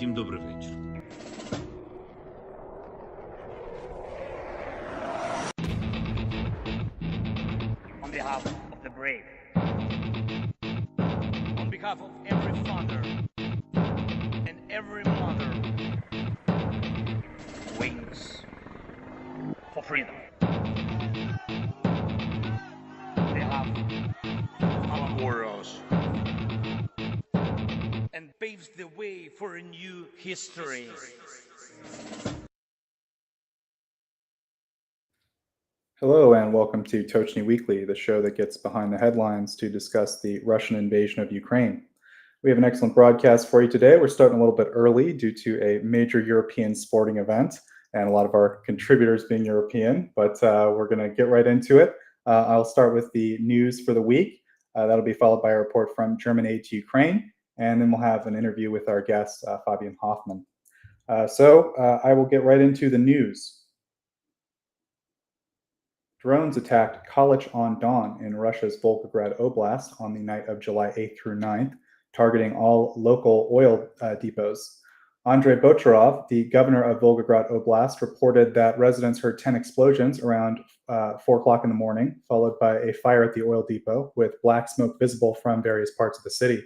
Всім добрий вечір. On behalf of the brave, on behalf of every father and every mother who waits for freedom, on behalf of our warriors, and paves the way for a new history. Hello and welcome to Tochnyi Weekly, the show that gets behind the headlines to discuss the Russian invasion of Ukraine. We have an excellent broadcast for you today. We're starting a little bit early due to a major European sporting event and a lot of our contributors being European, but we're going to get right into it. I'll start with the news for the week. That'll be followed by a report from German aid to Ukraine, and then we'll have an interview with our guest, Fabian Hoffmann. So I will get right into the news. Drones attacked Kalych-on-Don in Russia's Volgograd Oblast on the night of July 8th through 9th, targeting all local oil depots. Andrei Bocharov, the governor of Volgograd Oblast, reported that residents heard 10 explosions around 4 o'clock in the morning, followed by a fire at the oil depot, with black smoke visible from various parts of the city.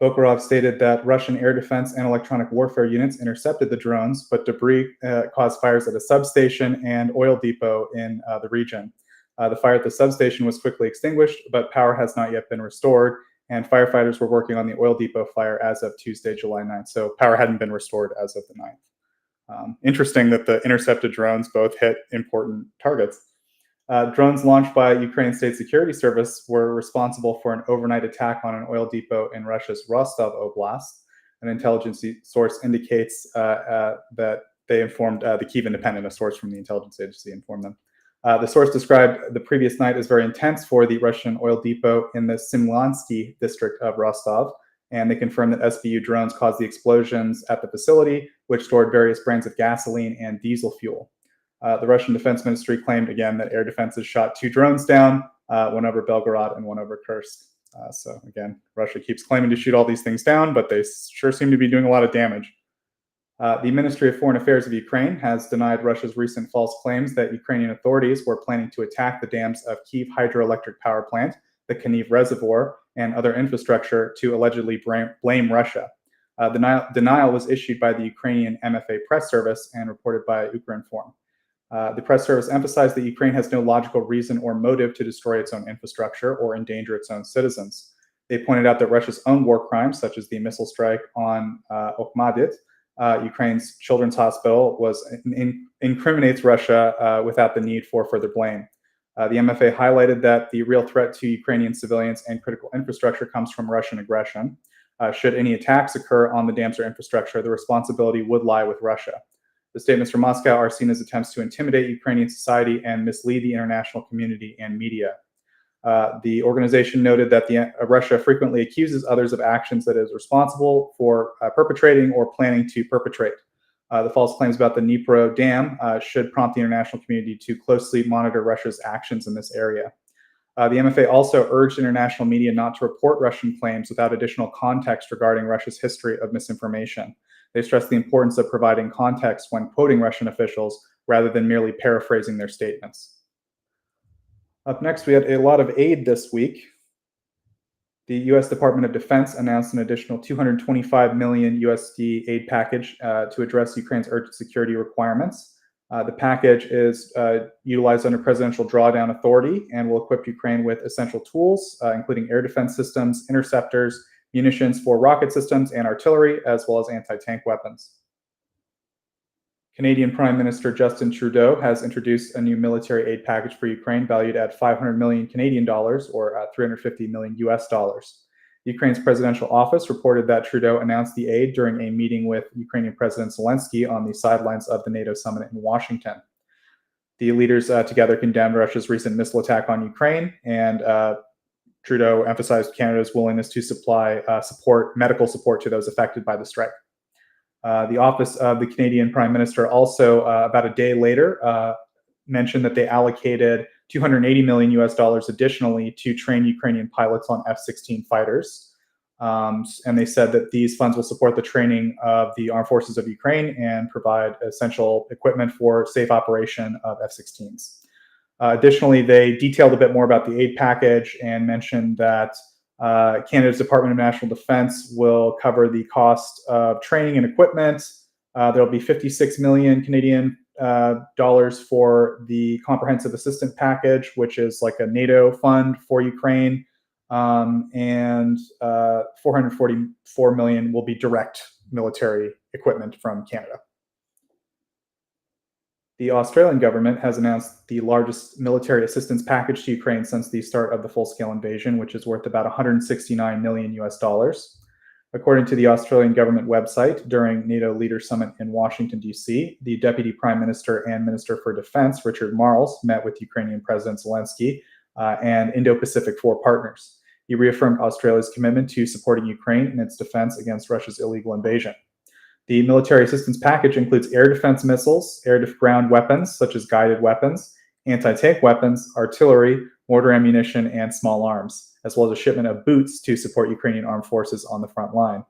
Bocharov stated that Russian air defense and electronic warfare units intercepted the drones, but debris caused fires at a substation and oil depot in the region. The fire at the substation was quickly extinguished, but power has not yet been restored, and firefighters were working on the oil depot fire as of Tuesday, July 9th. So power hadn't been restored as of the 9th. Interesting that the intercepted drones both hit important targets. Drones launched by Ukraine State Security Service were responsible for an overnight attack on an oil depot in Russia's Rostov Oblast. An intelligence source indicates that they informed the Kyiv Independent, a source from the intelligence agency informed them. The source described the previous night as very intense for the Russian oil depot in the Simlansky district of Rostov, and they confirmed that SBU drones caused the explosions at the facility, which stored various brands of gasoline and diesel fuel. The Russian Defense Ministry claimed again that air defenses shot 2 drones down, one over Belgorod and one over Kursk. So again, Russia keeps claiming to shoot all these things down, but they sure seem to be doing a lot of damage. The Ministry of Foreign Affairs of Ukraine has denied Russia's recent false claims that Ukrainian authorities were planning to attack the dams of Kyiv hydroelectric power plant, the Kyiv reservoir, and other infrastructure to allegedly blame Russia. The denial was issued by the Ukrainian MFA press service and reported by Ukrinform. The press service emphasized that Ukraine has no logical reason or motive to destroy its own infrastructure or endanger its own citizens. They pointed out that Russia's own war crimes, such as the missile strike on Okhmadit, Ukraine's children's hospital, incriminates Russia without the need for further blame. The MFA highlighted that the real threat to Ukrainian civilians and critical infrastructure comes from Russian aggression. Should any attacks occur on the dams or infrastructure, the responsibility would lie with Russia. The statements from Moscow are seen as attempts to intimidate Ukrainian society and mislead the international community and media. The organization noted that Russia frequently accuses others of actions that it is responsible for perpetrating or planning to perpetrate. The false claims about the Dnipro Dam should prompt the international community to closely monitor Russia's actions in this area. The MFA also urged international media not to report Russian claims without additional context regarding Russia's history of misinformation. They stressed the importance of providing context when quoting Russian officials rather than merely paraphrasing their statements. Up next, we had a lot of aid this week. The U.S. Department of Defense announced an additional $225 million USD aid package to address Ukraine's urgent security requirements. The package is utilized under presidential drawdown authority and will equip Ukraine with essential tools, including air defense systems, interceptors, munitions for rocket systems and artillery, as well as anti-tank weapons. Canadian Prime Minister Justin Trudeau has introduced a new military aid package for Ukraine valued at 500 million Canadian dollars or 350 million US dollars. Ukraine's presidential office reported that Trudeau announced the aid during a meeting with Ukrainian President Zelensky on the sidelines of the NATO summit in Washington. The leaders together condemned Russia's recent missile attack on Ukraine, and Trudeau emphasized Canada's willingness to supply medical support to those affected by the strike. The office of the Canadian Prime Minister also, about a day later, mentioned that they allocated $280 million US additionally to train Ukrainian pilots on F-16 fighters. And they said that these funds will support the training of the armed forces of Ukraine and provide essential equipment for safe operation of F-16s. Additionally, they detailed a bit more about the aid package and mentioned that Canada's Department of National Defence will cover the cost of training and equipment. There'll be 56 million Canadian dollars for the comprehensive assistance package, which is like a NATO fund for Ukraine, and 444 million will be direct military equipment from Canada. The Australian government has announced the largest military assistance package to Ukraine since the start of the full-scale invasion, which is worth about 169 million US dollars. According to the Australian government website, during NATO Leaders Summit in Washington, D.C., the Deputy Prime Minister and Minister for Defense, Richard Marles, met with Ukrainian President Zelensky and Indo-Pacific 4 partners. He reaffirmed Australia's commitment to supporting Ukraine in its defense against Russia's illegal invasion. The military assistance package includes air defense missiles, air-to-ground weapons such as guided weapons, anti-tank weapons, artillery, mortar ammunition, and small arms, as well as a shipment of boots to support Ukrainian armed forces on the front line.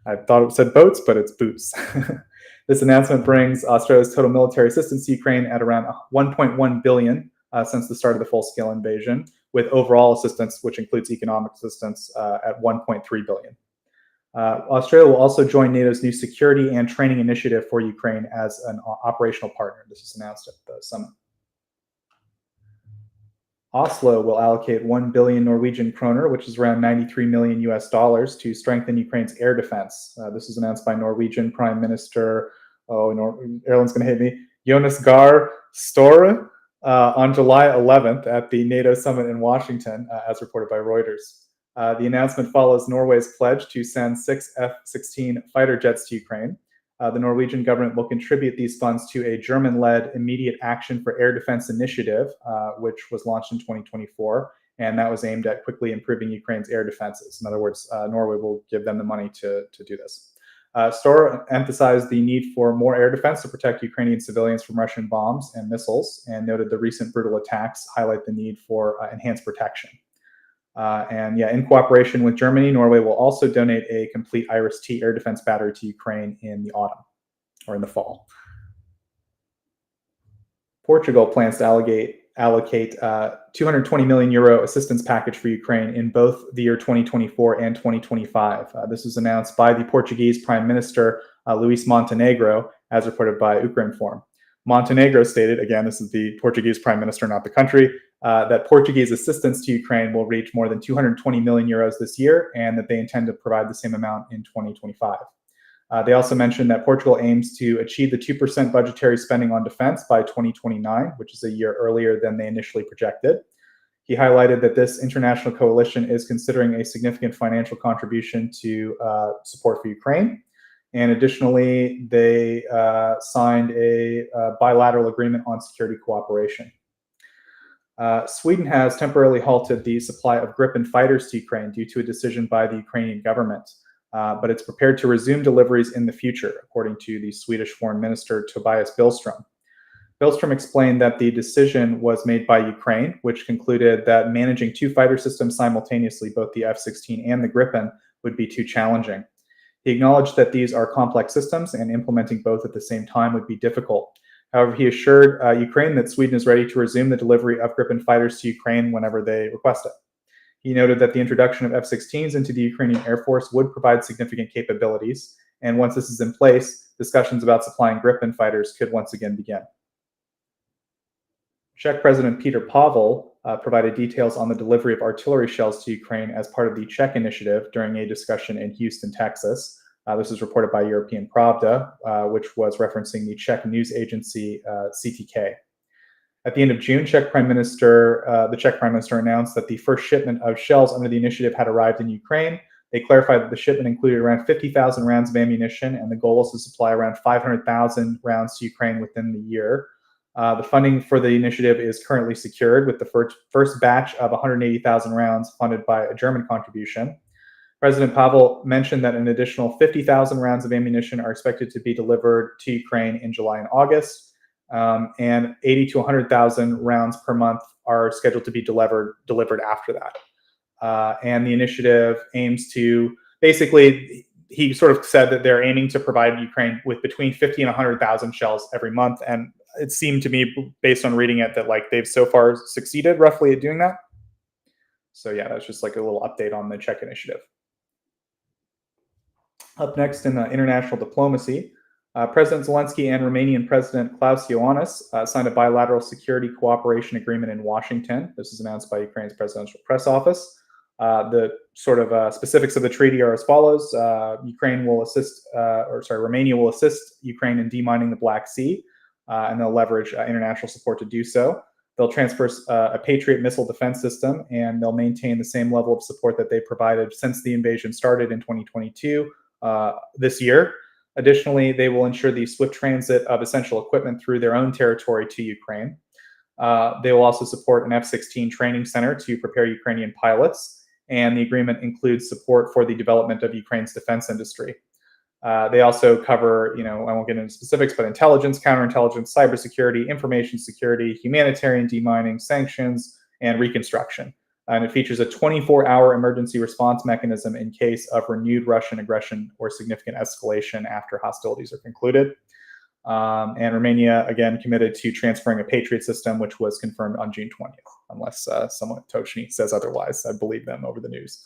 I thought it said boats, but it's boots. This announcement brings Australia's total military assistance to Ukraine at around 1.1 billion since the start of the full-scale invasion, with overall assistance, which includes economic assistance, at 1.3 billion. Australia will also join NATO's new security and training initiative for Ukraine as an operational partner. This was announced at the summit. Oslo will allocate 1 billion Norwegian kroner, which is around 93 million US dollars, to strengthen Ukraine's air defense. This was announced by Norwegian Prime Minister, Erlend's going to hate me, Jonas Gahr Støre, on July 11th at the NATO summit in Washington, as reported by Reuters. The announcement follows Norway's pledge to send 6 F-16 fighter jets to Ukraine. The Norwegian government will contribute these funds to a German-led Immediate Action for Air Defense initiative, which was launched in 2024, and that was aimed at quickly improving Ukraine's air defenses. In other words, Norway will give them the money to do this. Støre emphasized the need for more air defense to protect Ukrainian civilians from Russian bombs and missiles, and noted the recent brutal attacks highlight the need for enhanced protection. In cooperation with Germany, Norway will also donate a complete IRIS-T air defense battery to Ukraine in the autumn, or in the fall. Portugal plans to allocate 220 million euro assistance package for Ukraine in both the year 2024 and 2025. This was announced by the Portuguese Prime Minister, Luis Montenegro, as reported by Ukrinform. Montenegro stated, again, this is the Portuguese Prime Minister, not the country, that Portuguese assistance to Ukraine will reach more than 220 million euros this year, and that they intend to provide the same amount in 2025. They also mentioned that Portugal aims to achieve the 2% budgetary spending on defense by 2029, which is a year earlier than they initially projected. He highlighted that this international coalition is considering a significant financial contribution to support for Ukraine. And additionally, they signed a bilateral agreement on security cooperation. Sweden has temporarily halted the supply of Gripen fighters to Ukraine due to a decision by the Ukrainian government, but it's prepared to resume deliveries in the future, according to the Swedish Foreign Minister Tobias Billström. Billström explained that the decision was made by Ukraine, which concluded that managing 2 fighter systems simultaneously, both the F-16 and the Gripen, would be too challenging. He acknowledged that these are complex systems and implementing both at the same time would be difficult. However, he assured Ukraine that Sweden is ready to resume the delivery of Gripen fighters to Ukraine whenever they request it. He noted that the introduction of F-16s into the Ukrainian Air Force would provide significant capabilities, and once this is in place, discussions about supplying Gripen fighters could once again begin. Czech President Petr Pavel provided details on the delivery of artillery shells to Ukraine as part of the Czech initiative during a discussion in Houston, Texas. This is reported by European Pravda, which was referencing the Czech news agency CTK. At the end of June, the Czech Prime Minister announced that the first shipment of shells under the initiative had arrived in Ukraine. They clarified that the shipment included around 50,000 rounds of ammunition, and the goal is to supply around 500,000 rounds to Ukraine within the year. The funding for the initiative is currently secured, with the first batch of 180,000 rounds funded by a German contribution. President Pavel mentioned that an additional 50,000 rounds of ammunition are expected to be delivered to Ukraine in July and August, and 80 to 100,000 rounds per month are scheduled to be delivered after that. And the initiative aims to basically, he sort of said that they're aiming to provide Ukraine with between 50 and 100,000 shells every month. And it seemed to me, based on reading it, that like they've so far succeeded roughly at doing that. So yeah, that's just like a little update on the Czech initiative. Up next in international diplomacy, President Zelensky and Romanian President Klaus Iohannis signed a bilateral security cooperation agreement in Washington. This was announced by Ukraine's presidential press office. The sort of specifics of the treaty are as follows: Romania will assist Ukraine in demining the Black Sea, and they'll leverage international support to do so. They'll transfer a Patriot missile defense system, and they'll maintain the same level of support that they provided since the invasion started in 2022 this year. Additionally, they will ensure the swift transit of essential equipment through their own territory to Ukraine. They will also support an F-16 training center to prepare Ukrainian pilots, and the agreement includes support for the development of Ukraine's defense industry. They also cover, I won't get into specifics, but intelligence, counterintelligence, cybersecurity, information security, humanitarian demining, sanctions, and reconstruction. And it features a 24-hour emergency response mechanism in case of renewed Russian aggression or significant escalation after hostilities are concluded. And Romania, again, committed to transferring a Patriot system, which was confirmed on June 20th, unless someone, Tochnyi, says otherwise. I believe them over the news.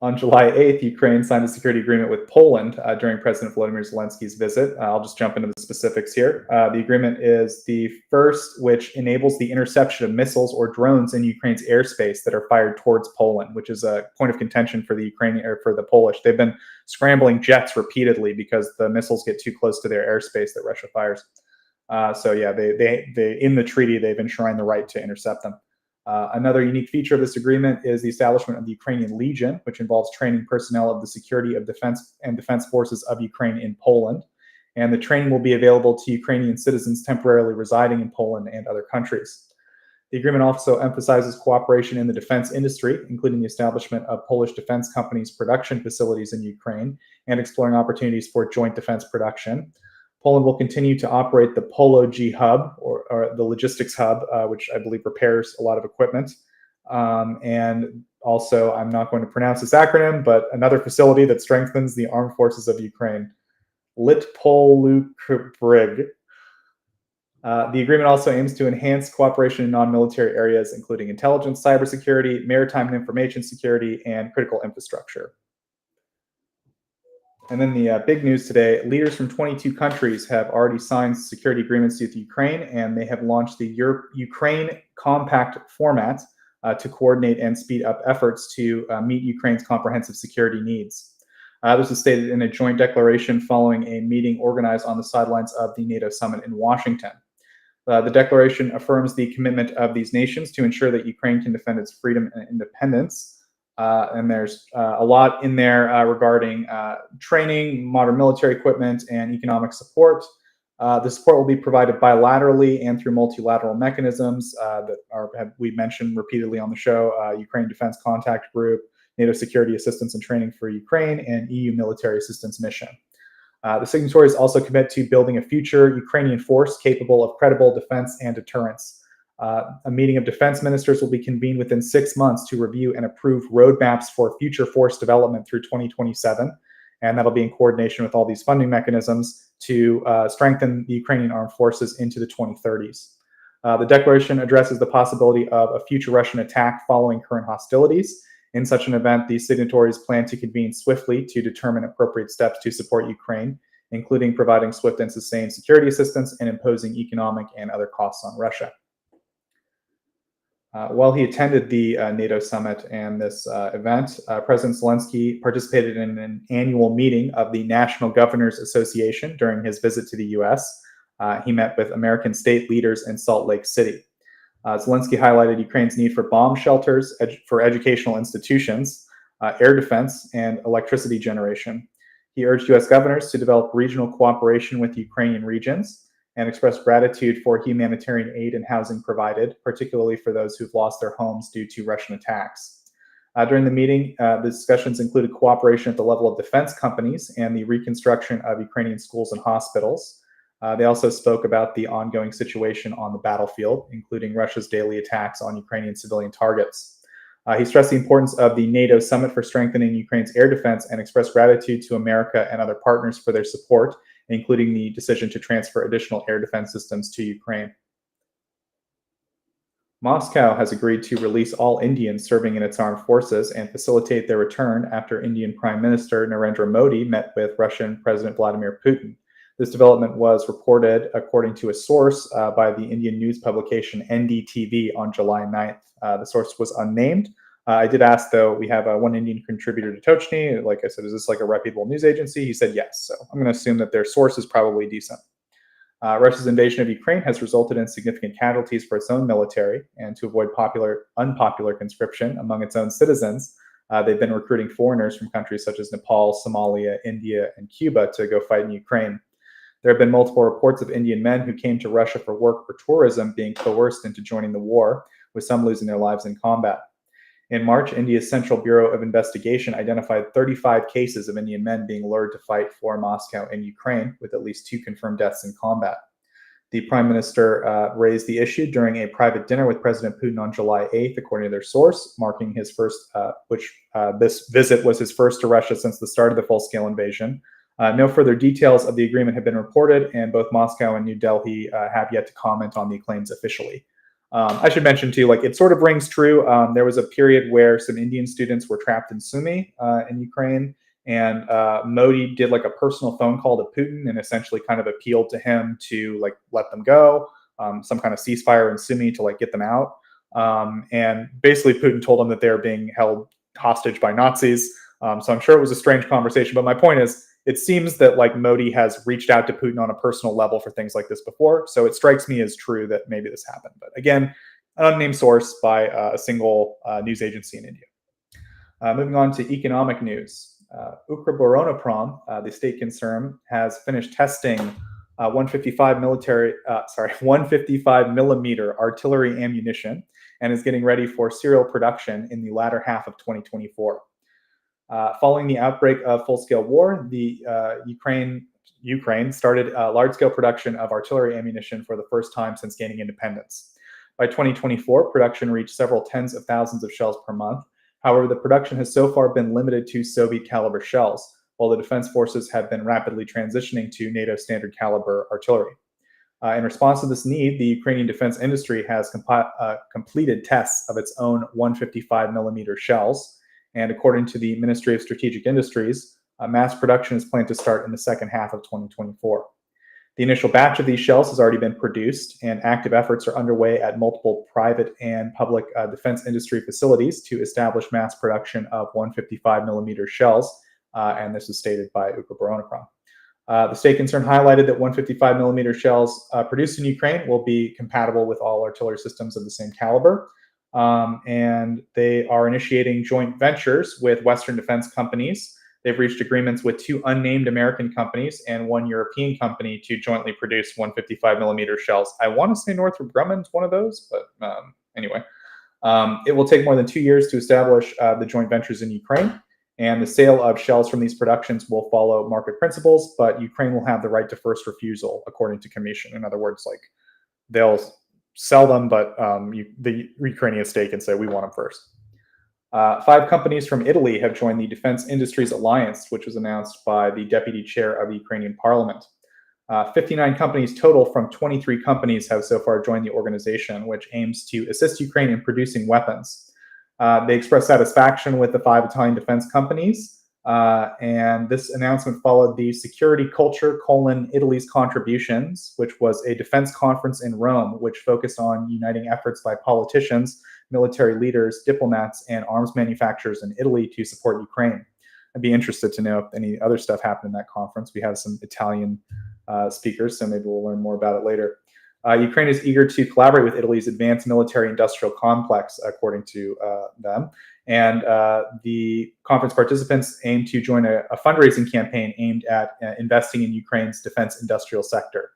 On July 8th, Ukraine signed a security agreement with Poland during President Volodymyr Zelensky's visit. I'll just jump into the specifics here. The agreement is the first which enables the interception of missiles or drones in Ukraine's airspace that are fired towards Poland, which is a point of contention for the Ukrainian or for the Polish. They've been scrambling jets repeatedly because the missiles get too close to their airspace that Russia fires. So yeah, they in the treaty they've enshrined the right to intercept them. Another unique feature of this agreement is the establishment of the Ukrainian Legion, which involves training personnel of the security of defense and defense forces of Ukraine in Poland. And the training will be available to Ukrainian citizens temporarily residing in Poland and other countries. The agreement also emphasizes cooperation in the defense industry, including the establishment of Polish defense companies' production facilities in Ukraine and exploring opportunities for joint defense production. Poland will continue to operate the Polo G hub, or the logistics hub, which I believe repairs a lot of equipment. And also, I'm not going to pronounce this acronym, but another facility that strengthens the armed forces of Ukraine, Litpolukbrig. The agreement also aims to enhance cooperation in non-military areas, including intelligence, cybersecurity, maritime and information security, and critical infrastructure. And then the big news today, leaders from 22 countries have already signed security agreements with Ukraine, and they have launched the Ukraine Compact format to coordinate and speed up efforts to meet Ukraine's comprehensive security needs. This was stated in a joint declaration following a meeting organized on the sidelines of the NATO summit in Washington. The declaration affirms the commitment of these nations to ensure that Ukraine can defend its freedom and independence. And there's a lot in there regarding training, modern military equipment, and economic support. The support will be provided bilaterally and through multilateral mechanisms that we mentioned repeatedly on the show: Ukraine Defense Contact Group, NATO Security Assistance and Training for Ukraine, and EU Military Assistance Mission. The signatories also commit to building a future Ukrainian force capable of credible defense and deterrence. A meeting of defense ministers will be convened within 6 months to review and approve roadmaps for future force development through 2027. And that'll be in coordination with all these funding mechanisms to strengthen the Ukrainian armed forces into the 2030s. The declaration addresses the possibility of a future Russian attack following current hostilities. In such an event, the signatories plan to convene swiftly to determine appropriate steps to support Ukraine, including providing swift and sustained security assistance and imposing economic and other costs on Russia. While he attended the NATO summit and this event, President Zelensky participated in an annual meeting of the National Governors Association during his visit to the U.S. He met with American state leaders in Salt Lake City. Zelensky highlighted Ukraine's need for bomb shelters, for educational institutions, air defense, and electricity generation. He urged U.S. governors to develop regional cooperation with Ukrainian regions and expressed gratitude for humanitarian aid and housing provided, particularly for those who've lost their homes due to Russian attacks. During the meeting, the discussions included cooperation at the level of defense companies and the reconstruction of Ukrainian schools and hospitals. They also spoke about the ongoing situation on the battlefield, including Russia's daily attacks on Ukrainian civilian targets. He stressed the importance of the NATO summit for strengthening Ukraine's air defense and expressed gratitude to America and other partners for their support, including the decision to transfer additional air defense systems to Ukraine. Moscow has agreed to release all Indians serving in its armed forces and facilitate their return after Indian Prime Minister Narendra Modi met with Russian President Vladimir Putin. This development was reported, according to a source, by the Indian news publication NDTV on July 9th. The source was unnamed. I did ask, though, we have one Indian contributor to Tochnyi. Like I said, is this like a reputable news agency? He said yes. So I'm going to assume that their source is probably decent. Russia's invasion of Ukraine has resulted in significant casualties for its own military, and to avoid unpopular conscription among its own citizens, they've been recruiting foreigners from countries such as Nepal, Somalia, India, and Cuba to go fight in Ukraine. There have been multiple reports of Indian men who came to Russia for work or tourism being coerced into joining the war, with some losing their lives in combat. In March, India's Central Bureau of Investigation identified 35 cases of Indian men being lured to fight for Moscow in Ukraine, with at least 2 confirmed deaths in combat. The Prime Minister raised the issue during a private dinner with President Putin on July 8th, according to their source, marking his first, this visit was his first to Russia since the start of the full-scale invasion. No further details of the agreement have been reported, and both Moscow and New Delhi have yet to comment on the claims officially. I should mention too, like it sort of rings true. There was a period where some Indian students were trapped in Sumy in Ukraine, and Modi did like a personal phone call to Putin and essentially kind of appealed to him to like let them go, some kind of ceasefire in Sumy to like get them out. And basically Putin told them that they were being held hostage by Nazis. So I'm sure it was a strange conversation, but my point is, it seems that like Modi has reached out to Putin on a personal level for things like this before. So it strikes me as true that maybe this happened. But again, an unnamed source by a single news agency in India. Moving on to economic news. Ukroboronprom, the state concern, has finished testing 155 millimeter artillery ammunition and is getting ready for serial production in the latter half of 2024. Following the outbreak of full-scale war, the Ukraine started large-scale production of artillery ammunition for the first time since gaining independence. By 2024, production reached several tens of thousands of shells per month. However, the production has so far been limited to Soviet-caliber shells, while the defense forces have been rapidly transitioning to NATO standard-caliber artillery. In response to this need, the Ukrainian defense industry has completed tests of its own 155 millimeter shells. And according to the Ministry of Strategic Industries, mass production is planned to start in the second half of 2024. The initial batch of these shells has already been produced, and active efforts are underway at multiple private and public defense industry facilities to establish mass production of 155 millimeter shells, and this is stated by Ukroboronprom. The state concern highlighted that 155 millimeter shells produced in Ukraine will be compatible with all artillery systems of the same caliber. And they are initiating joint ventures with Western defense companies. They've reached agreements with 2 unnamed American companies and 1 European company to jointly produce 155 millimeter shells. I want to say Northrop Grumman's one of those, but anyway. It will take more than 2 years to establish the joint ventures in Ukraine, and the sale of shells from these productions will follow market principles, but Ukraine will have the right to first refusal, according to Commission. In other words, like they'll sell them, but the Ukrainian state can say, we want them first. 5 companies from Italy have joined the Defense Industries Alliance, which was announced by the deputy chair of the Ukrainian parliament. 59 companies total from 23 companies have so far joined the organization, which aims to assist Ukraine in producing weapons. They expressed satisfaction with the 5 Italian defense companies, and this announcement followed the Security Culture: Italy's Contributions, which was a defense conference in Rome, which focused on uniting efforts by politicians, military leaders, diplomats, and arms manufacturers in Italy to support Ukraine. I'd be interested to know if any other stuff happened in that conference. We have some Italian speakers, so maybe we'll learn more about it later. Ukraine is eager to collaborate with Italy's advanced military industrial complex, according to them. And the conference participants aim to join a fundraising campaign aimed at investing in Ukraine's defense industrial sector.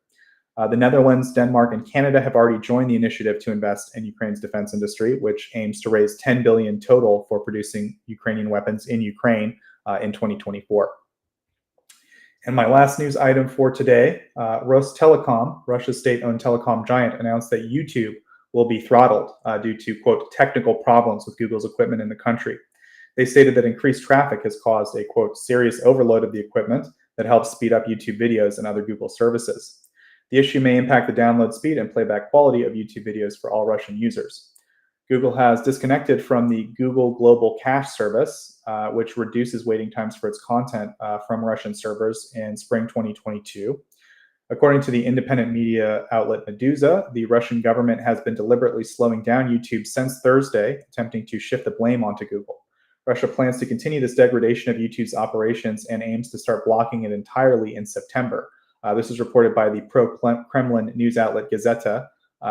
The Netherlands, Denmark, and Canada have already joined the initiative to invest in Ukraine's defense industry, which aims to raise $10 billion total for producing Ukrainian weapons in Ukraine in 2024. And my last news item for today, Rostelecom, Russia's state-owned telecom giant, announced that YouTube will be throttled due to, quote, technical problems with Google's equipment in the country. They stated that increased traffic has caused a, quote, serious overload of the equipment that helps speed up YouTube videos and other Google services. The issue may impact the download speed and playback quality of YouTube videos for all Russian users. Google has disconnected from the Google Global Cache service, which reduces waiting times for its content from Russian servers in spring 2022. According to the independent media outlet Meduza, the Russian government has been deliberately slowing down YouTube since Thursday, attempting to shift the blame onto Google. Russia plans to continue this degradation of YouTube's operations and aims to start blocking it entirely in September. This is reported by the pro-Kremlin news outlet Gazeta,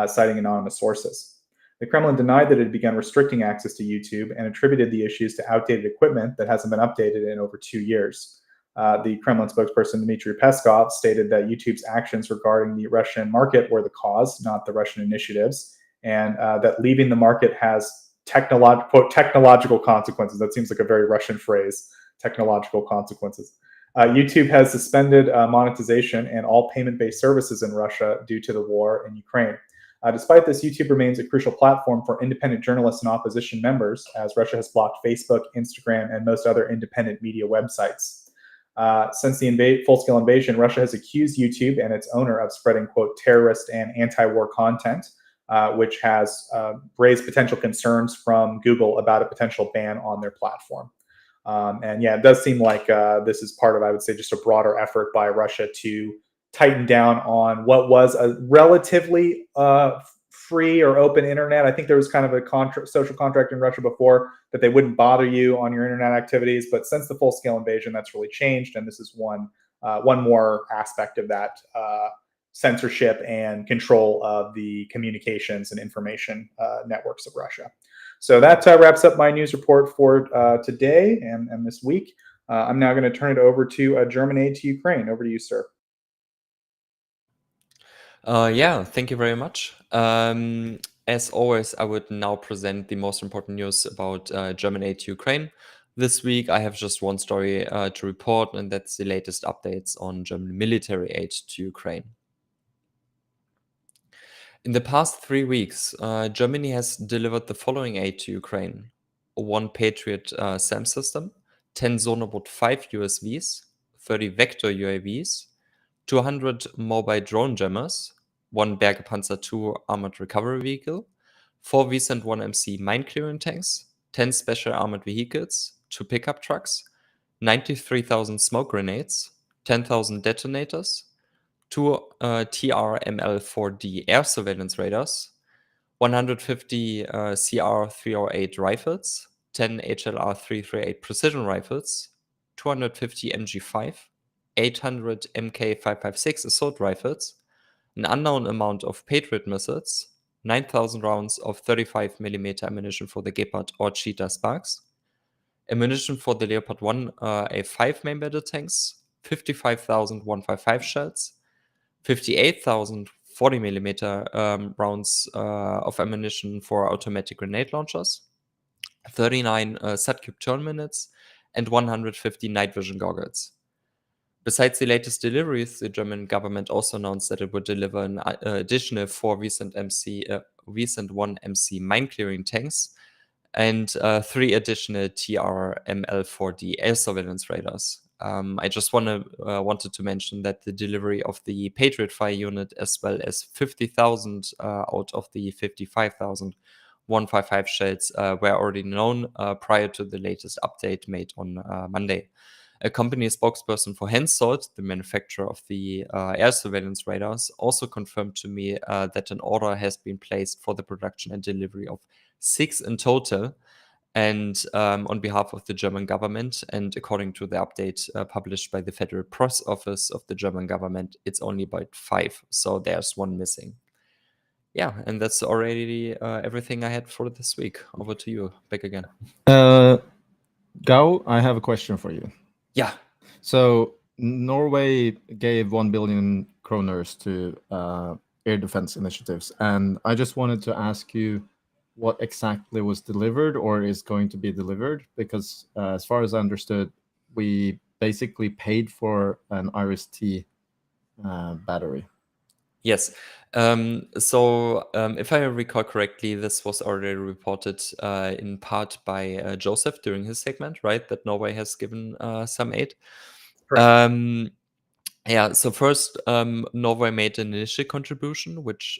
citing anonymous sources. The Kremlin denied that it had begun restricting access to YouTube and attributed the issues to outdated equipment that hasn't been updated in over 2 years. The Kremlin spokesperson Dmitry Peskov stated that YouTube's actions regarding the Russian market were the cause, not the Russian initiatives, and that leaving the market has quote, technological consequences. That seems like a very Russian phrase, technological consequences. YouTube has suspended monetization and all payment-based services in Russia due to the war in Ukraine. Despite this, YouTube remains a crucial platform for independent journalists and opposition members, as Russia has blocked Facebook, Instagram, and most other independent media websites. Since the full-scale invasion, Russia has accused YouTube and its owner of spreading, quote, terrorist and anti-war content, which has raised potential concerns from Google about a potential ban on their platform. And yeah, it does seem like this is part of, I would say, just a broader effort by Russia to tighten down on what was a relatively free or open internet. I think there was kind of a social contract in Russia before that they wouldn't bother you on your internet activities. But since the full-scale invasion, that's really changed. And this is one more aspect of that censorship and control of the communications and information networks of Russia. So that wraps up my news report for today and this week. I'm now going to turn it over to German aid to Ukraine. Over to you, sir. Yeah, thank you very much. As always, I would now present the most important news about German aid to Ukraine. This week, I have just one story to report, and that's the latest updates on German military aid to Ukraine. In the past 3 weeks, Germany has delivered the following aid to Ukraine: 1 Patriot SAM system, 10 Sonarbot 5 USVs, 30 Vector UAVs, 200 mobile drone jammers, 1 Bergepanzer II armored recovery vehicle, 4 VSAND 1MC mine clearing tanks, 10 special armored vehicles, 2 pickup trucks, 93,000 smoke grenades, 10,000 detonators, 2 TRML-4D air surveillance radars, 150 CR-308 rifles, 10 HLR-338 precision rifles, 250 MG5, 800 MK556 assault rifles, an unknown amount of Patriot missiles, 9,000 rounds of 35mm ammunition for the Gepard or Cheetah Sparks, ammunition for the Leopard 1 A5 main battle tanks, 55,000 155 shells, 58,000 40mm rounds of ammunition for automatic grenade launchers, 39 SATCube turn minutes, and 150 night vision goggles. Besides the latest deliveries, the German government also announced that it would deliver an additional 4 VSAND 1 MC mine clearing tanks and 3 additional TRML-4D air surveillance radars. I just wanted to mention that the delivery of the Patriot Fire unit, as well as 50,000 out of the 55,000 155 shells, were already known prior to the latest update made on Monday. A company spokesperson for Hensoldt, the manufacturer of the air surveillance radars, also confirmed to me that an order has been placed for the production and delivery of 6 in total. And on behalf of the German government, and according to the update published by the Federal Press Office of the German government, it's only about 5. So there's 1 missing. Yeah, and that's already everything I had for this week. Over to you, back again. Gao, I have a question for you. Yeah. So Norway gave 1 billion kroners to air defense initiatives, and I just wanted to ask you what exactly was delivered or is going to be delivered, because as far as I understood, we basically paid for an IRIS-T battery. Yes. If I recall correctly, this was already reported in part by Joseph during his segment, right? That Norway has given some aid. Correct. Yeah. So first, Norway made an initial contribution, which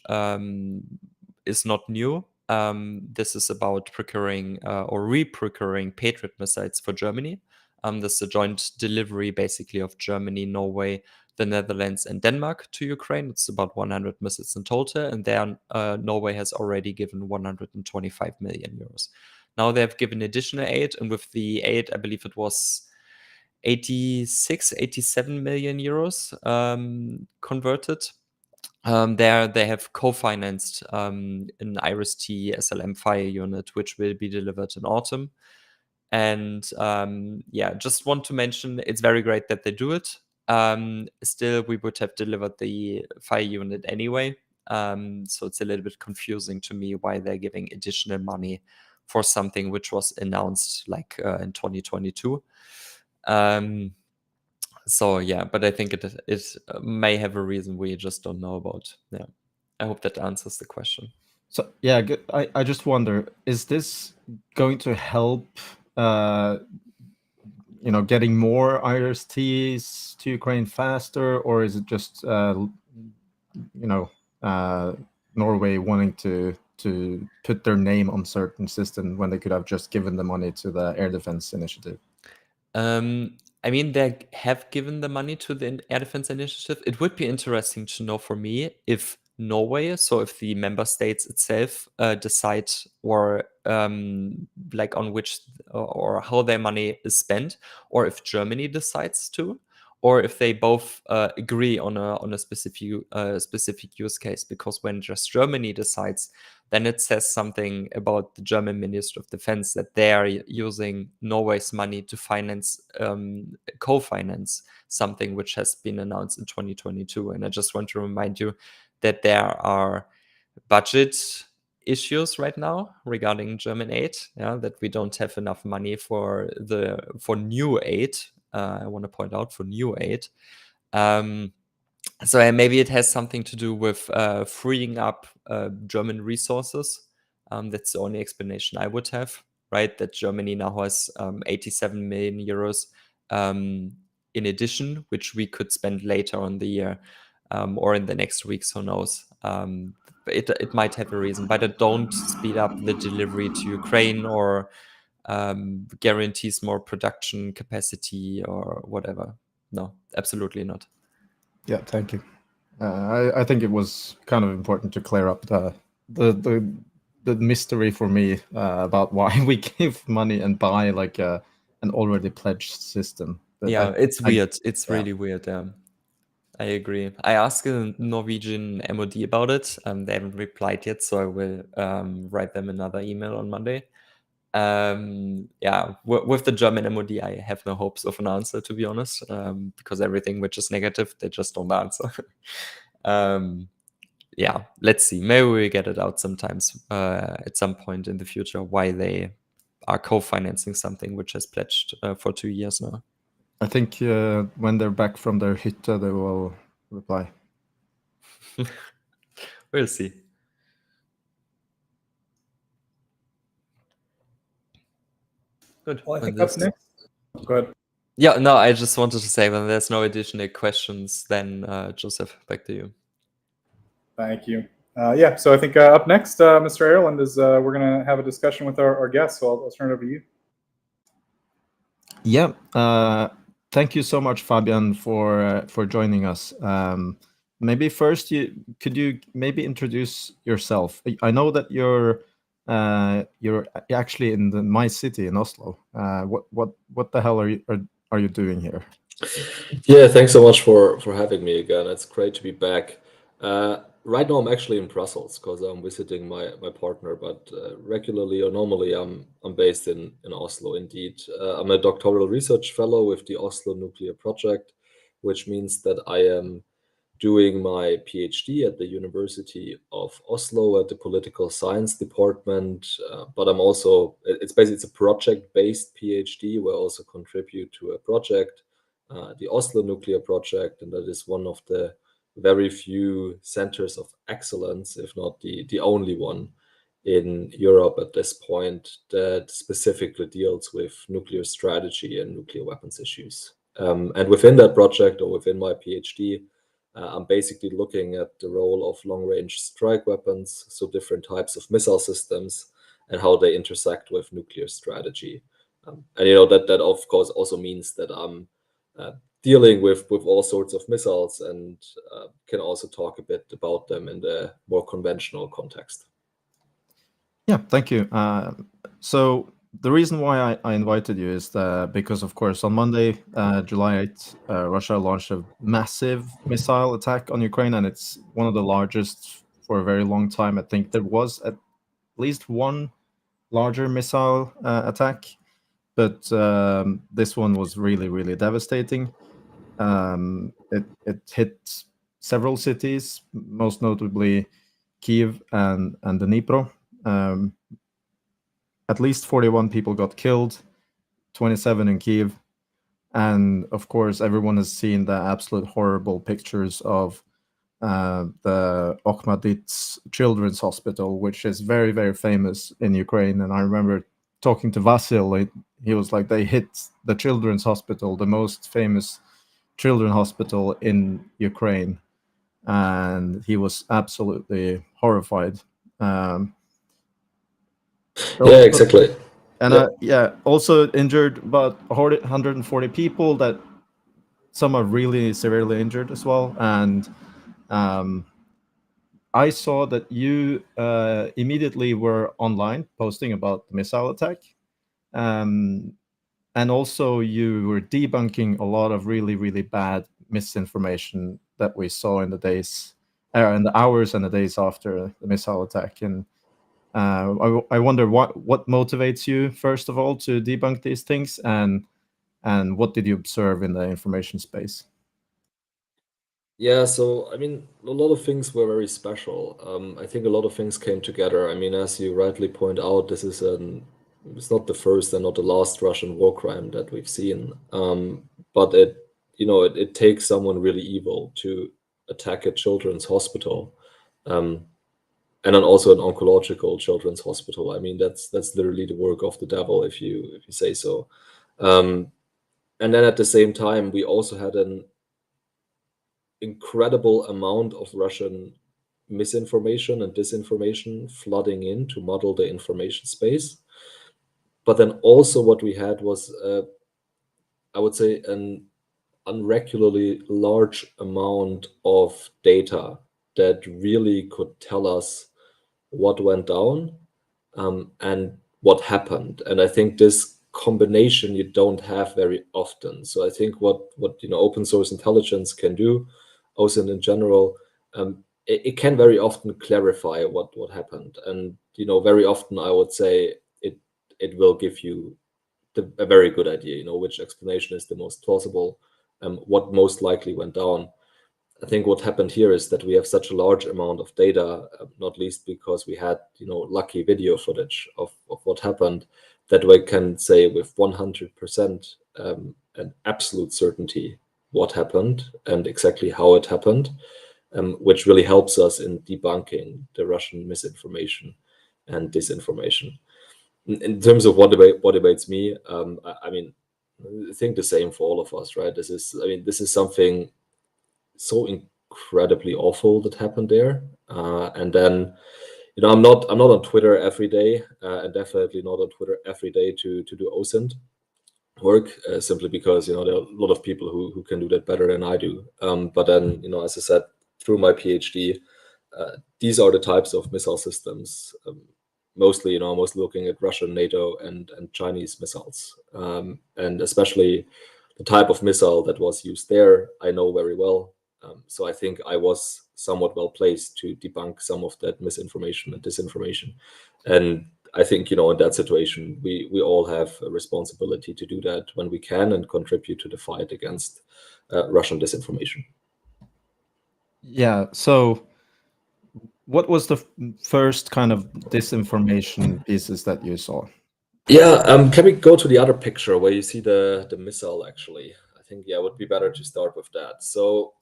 is not new. This is about procuring or re-procuring Patriot missiles for Germany. This is a joint delivery, basically, of Germany, Norway, the Netherlands, and Denmark to Ukraine. It's about 100 missiles in total, and there Norway has already given 125 million euros. Now they have given additional aid, and with the aid, I believe it was 87 million euros converted. There they have co-financed an IRIS-T SLM fire unit, which will be delivered in autumn. And yeah, just want to mention it's very great that they do it. Still, we would have delivered the fire unit anyway. So it's a little bit confusing to me why they're giving additional money for something which was announced like in 2022. So yeah, but I think it may have a reason we just don't know about. Yeah, I hope that answers the question. So yeah, I just wonder, is this going to help getting more IRIS-Ts to Ukraine faster, or is it just Norway wanting to put their name on certain system when they could have just given the money to the air defense initiative? I mean, they have given the money to the air defense initiative. It would be interesting to know for me if Norway, so if the member states itself decide or like on which or how their money is spent, or if Germany decides to, or if they both agree on a specific use case. Because when just Germany decides, then it says something about the German Minister of Defense that they are using Norway's money to finance, co-finance something which has been announced in 2022. And I just want to remind you that there are budget issues right now regarding German aid. Yeah, that we don't have enough money for new aid. I want to point out for new aid. So maybe it has something to do with freeing up German resources. That's the only explanation I would have, right? That Germany now has 87 million euros in addition, which we could spend later on the year or in the next weeks, who knows. It might have a reason, but it don't speed up the delivery to Ukraine or guarantees more production capacity or whatever. No, absolutely not. Yeah, thank you. I think it was kind of important to clear up the mystery for me about why we give money and buy like an already pledged system. Yeah, it's weird. It's really weird. Yeah, I agree. I asked the Norwegian MOD about it. They haven't replied yet, so I will write them another email on Monday. Yeah, with the German MOD, I have no hopes of an answer, to be honest, because everything which is negative, they just don't answer. Yeah, let's see. Maybe we get it out sometimes at some point in the future why they are co-financing something which has pledged for 2 years now. I think when they're back from their hytte, they will reply. We'll see. Good. Well, I think up next. Go ahead. Yeah, no, I just wanted to say when there's no additional questions, then Joseph, back to you. Thank you. Yeah, so I think up next, Mr. Erlend is we're going to have a discussion with our guests. So I'll turn it over to you. Yeah, thank you so much, Fabian, for joining us. Maybe first, could you maybe introduce yourself? I know that you're actually in my city in Oslo. What the hell are you doing here? Yeah, thanks so much for having me again. It's great to be back. Right now, I'm actually in Brussels because I'm visiting my partner, but regularly or normally, I'm based in Oslo. Indeed, I'm a doctoral research fellow with the Oslo Nuclear Project, which means that I am doing my PhD at the University of Oslo at the Political Science Department. But I'm also it's a project-based PhD where I also contribute to a project, the Oslo Nuclear Project, and that is one of the very few centers of excellence, if not the only one in Europe at this point that specifically deals with nuclear strategy and nuclear weapons issues. And within that project, or within my PhD, I'm basically looking at the role of long-range strike weapons, so different types of missile systems, and how they intersect with nuclear strategy. And that of course also means that I'm dealing with all sorts of missiles, and can also talk a bit about them in the more conventional context. Yeah, thank you. So the reason why I invited you is because, of course, on Monday, July 8th, Russia launched a massive missile attack on Ukraine, and it's one of the largest for a very long time. I think there was at least one larger missile attack, but this one was really, really devastating. It hit several cities, most notably Kyiv and Dnipro. At least 41 people got killed, 27 in Kyiv. And of course, everyone has seen the absolute horrible pictures of the Okhmadit's Children's Hospital, which is very, very famous in Ukraine. And I remember talking to Vasil, he was like, they hit the Children's Hospital, the most famous children's hospital in Ukraine. And he was absolutely horrified. Yeah, exactly. And also injured about 140 people, that some are really severely injured as well. And I saw that you immediately were online posting about the missile attack. And also you were debunking a lot of really, really bad misinformation that we saw in the days, in the hours and the days after the missile attack. And I wonder what motivates you, first of all, to debunk these things, and what did you observe in the information space? Yeah, so I mean, a lot of things were very special. I think a lot of things came together. I mean, as you rightly point out, this is it's not the first and not the last Russian war crime that we've seen. But it takes someone really evil to attack a children's hospital. And then also an oncological children's hospital. I mean, that's literally the work of the devil, if you say so. And then at the same time, we also had an incredible amount of Russian misinformation and disinformation flooding in to model the information space. But then also what we had was, I would say, an unregularly large amount of data that really could tell us what went down and what happened. And I think this combination you don't have very often. So I think what open source intelligence can do, also in general, it can very often clarify what happened. And very often I would say it will give you a very good idea, which explanation is the most plausible, what most likely went down. I think what happened here is that we have such a large amount of data, not least because we had, lucky video footage of what happened, that we can say with 100% an absolute certainty what happened and exactly how it happened, which really helps us in debunking the Russian misinformation and disinformation. In terms of what debates me, I mean, I think the same for all of us, right? This is something so incredibly awful that happened there, and then I'm not on Twitter every day, and definitely not on Twitter every day to do OSINT work, simply because there are a lot of people who can do that better than I do. But then as I said, through my PhD, these are the types of missile systems. Mostly looking at Russian, NATO, and Chinese missiles, and especially the type of missile that was used there, I know very well. So I think I was somewhat well placed to debunk some of that misinformation and disinformation. And I think, in that situation, we all have a responsibility to do that when we can and contribute to the fight against Russian disinformation. Yeah. So what was the first kind of disinformation pieces that you saw? Yeah, can we go to the other picture where you see the missile, actually? I think, it would be better to start with that. So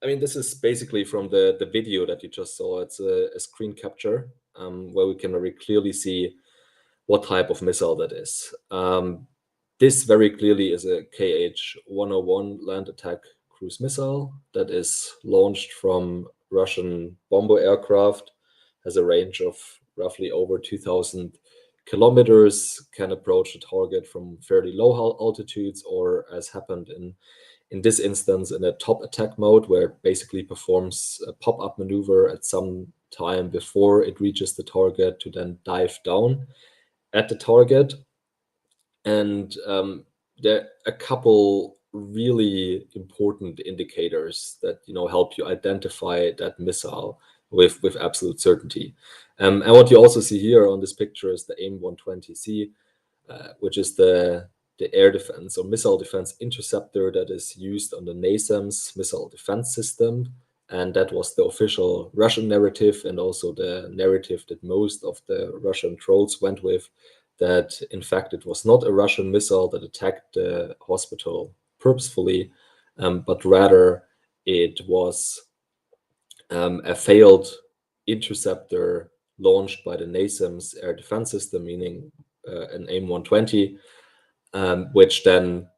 I mean, this is basically from the video that you just saw. It's a screen capture where we can very clearly see what type of missile that is. This very clearly is a KH-101 land attack cruise missile that is launched from Russian bomber aircraft, has a range of roughly over 2,000 kilometers, can approach the target from fairly low altitudes, or as happened in this instance, in a top attack mode, where it basically performs a pop-up maneuver at some time before it reaches the target to then dive down at the target. And there are a couple really important indicators that help you identify that missile with absolute certainty. And what you also see here on this picture is the AIM-120C, which is the air defense or missile defense interceptor that is used on the NASAMS missile defense system. And that was the official Russian narrative, and also the narrative that most of the Russian trolls went with, that in fact it was not a Russian missile that attacked the hospital purposefully, but rather it was a failed interceptor launched by the NASAMS air defense system, meaning an AIM-120, which then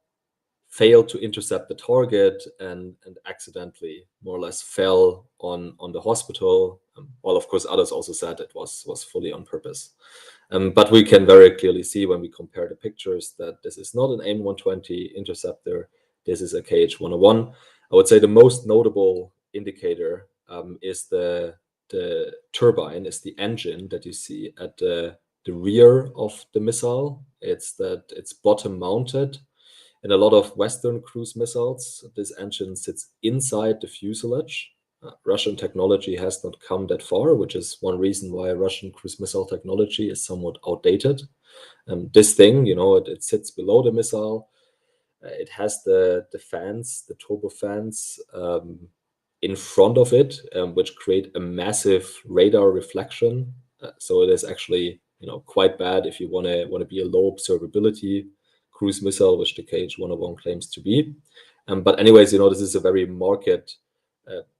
failed to intercept the target and accidentally more or less fell on the hospital. Well, of course, others also said it was fully on purpose. But we can very clearly see when we compare the pictures that this is not an AIM-120 interceptor. This is a KH-101. I would say the most notable indicator is the turbine, is the engine that you see at the rear of the missile. It's bottom mounted. In a lot of Western cruise missiles, this engine sits inside the fuselage. Russian technology has not come that far, which is one reason why Russian cruise missile technology is somewhat outdated. This thing, it sits below the missile. It has the fans, the turbofans in front of it, which create a massive radar reflection. So it is actually, quite bad if you want to be a low observability cruise missile, which the KH-101 claims to be. But anyways, this is a very marked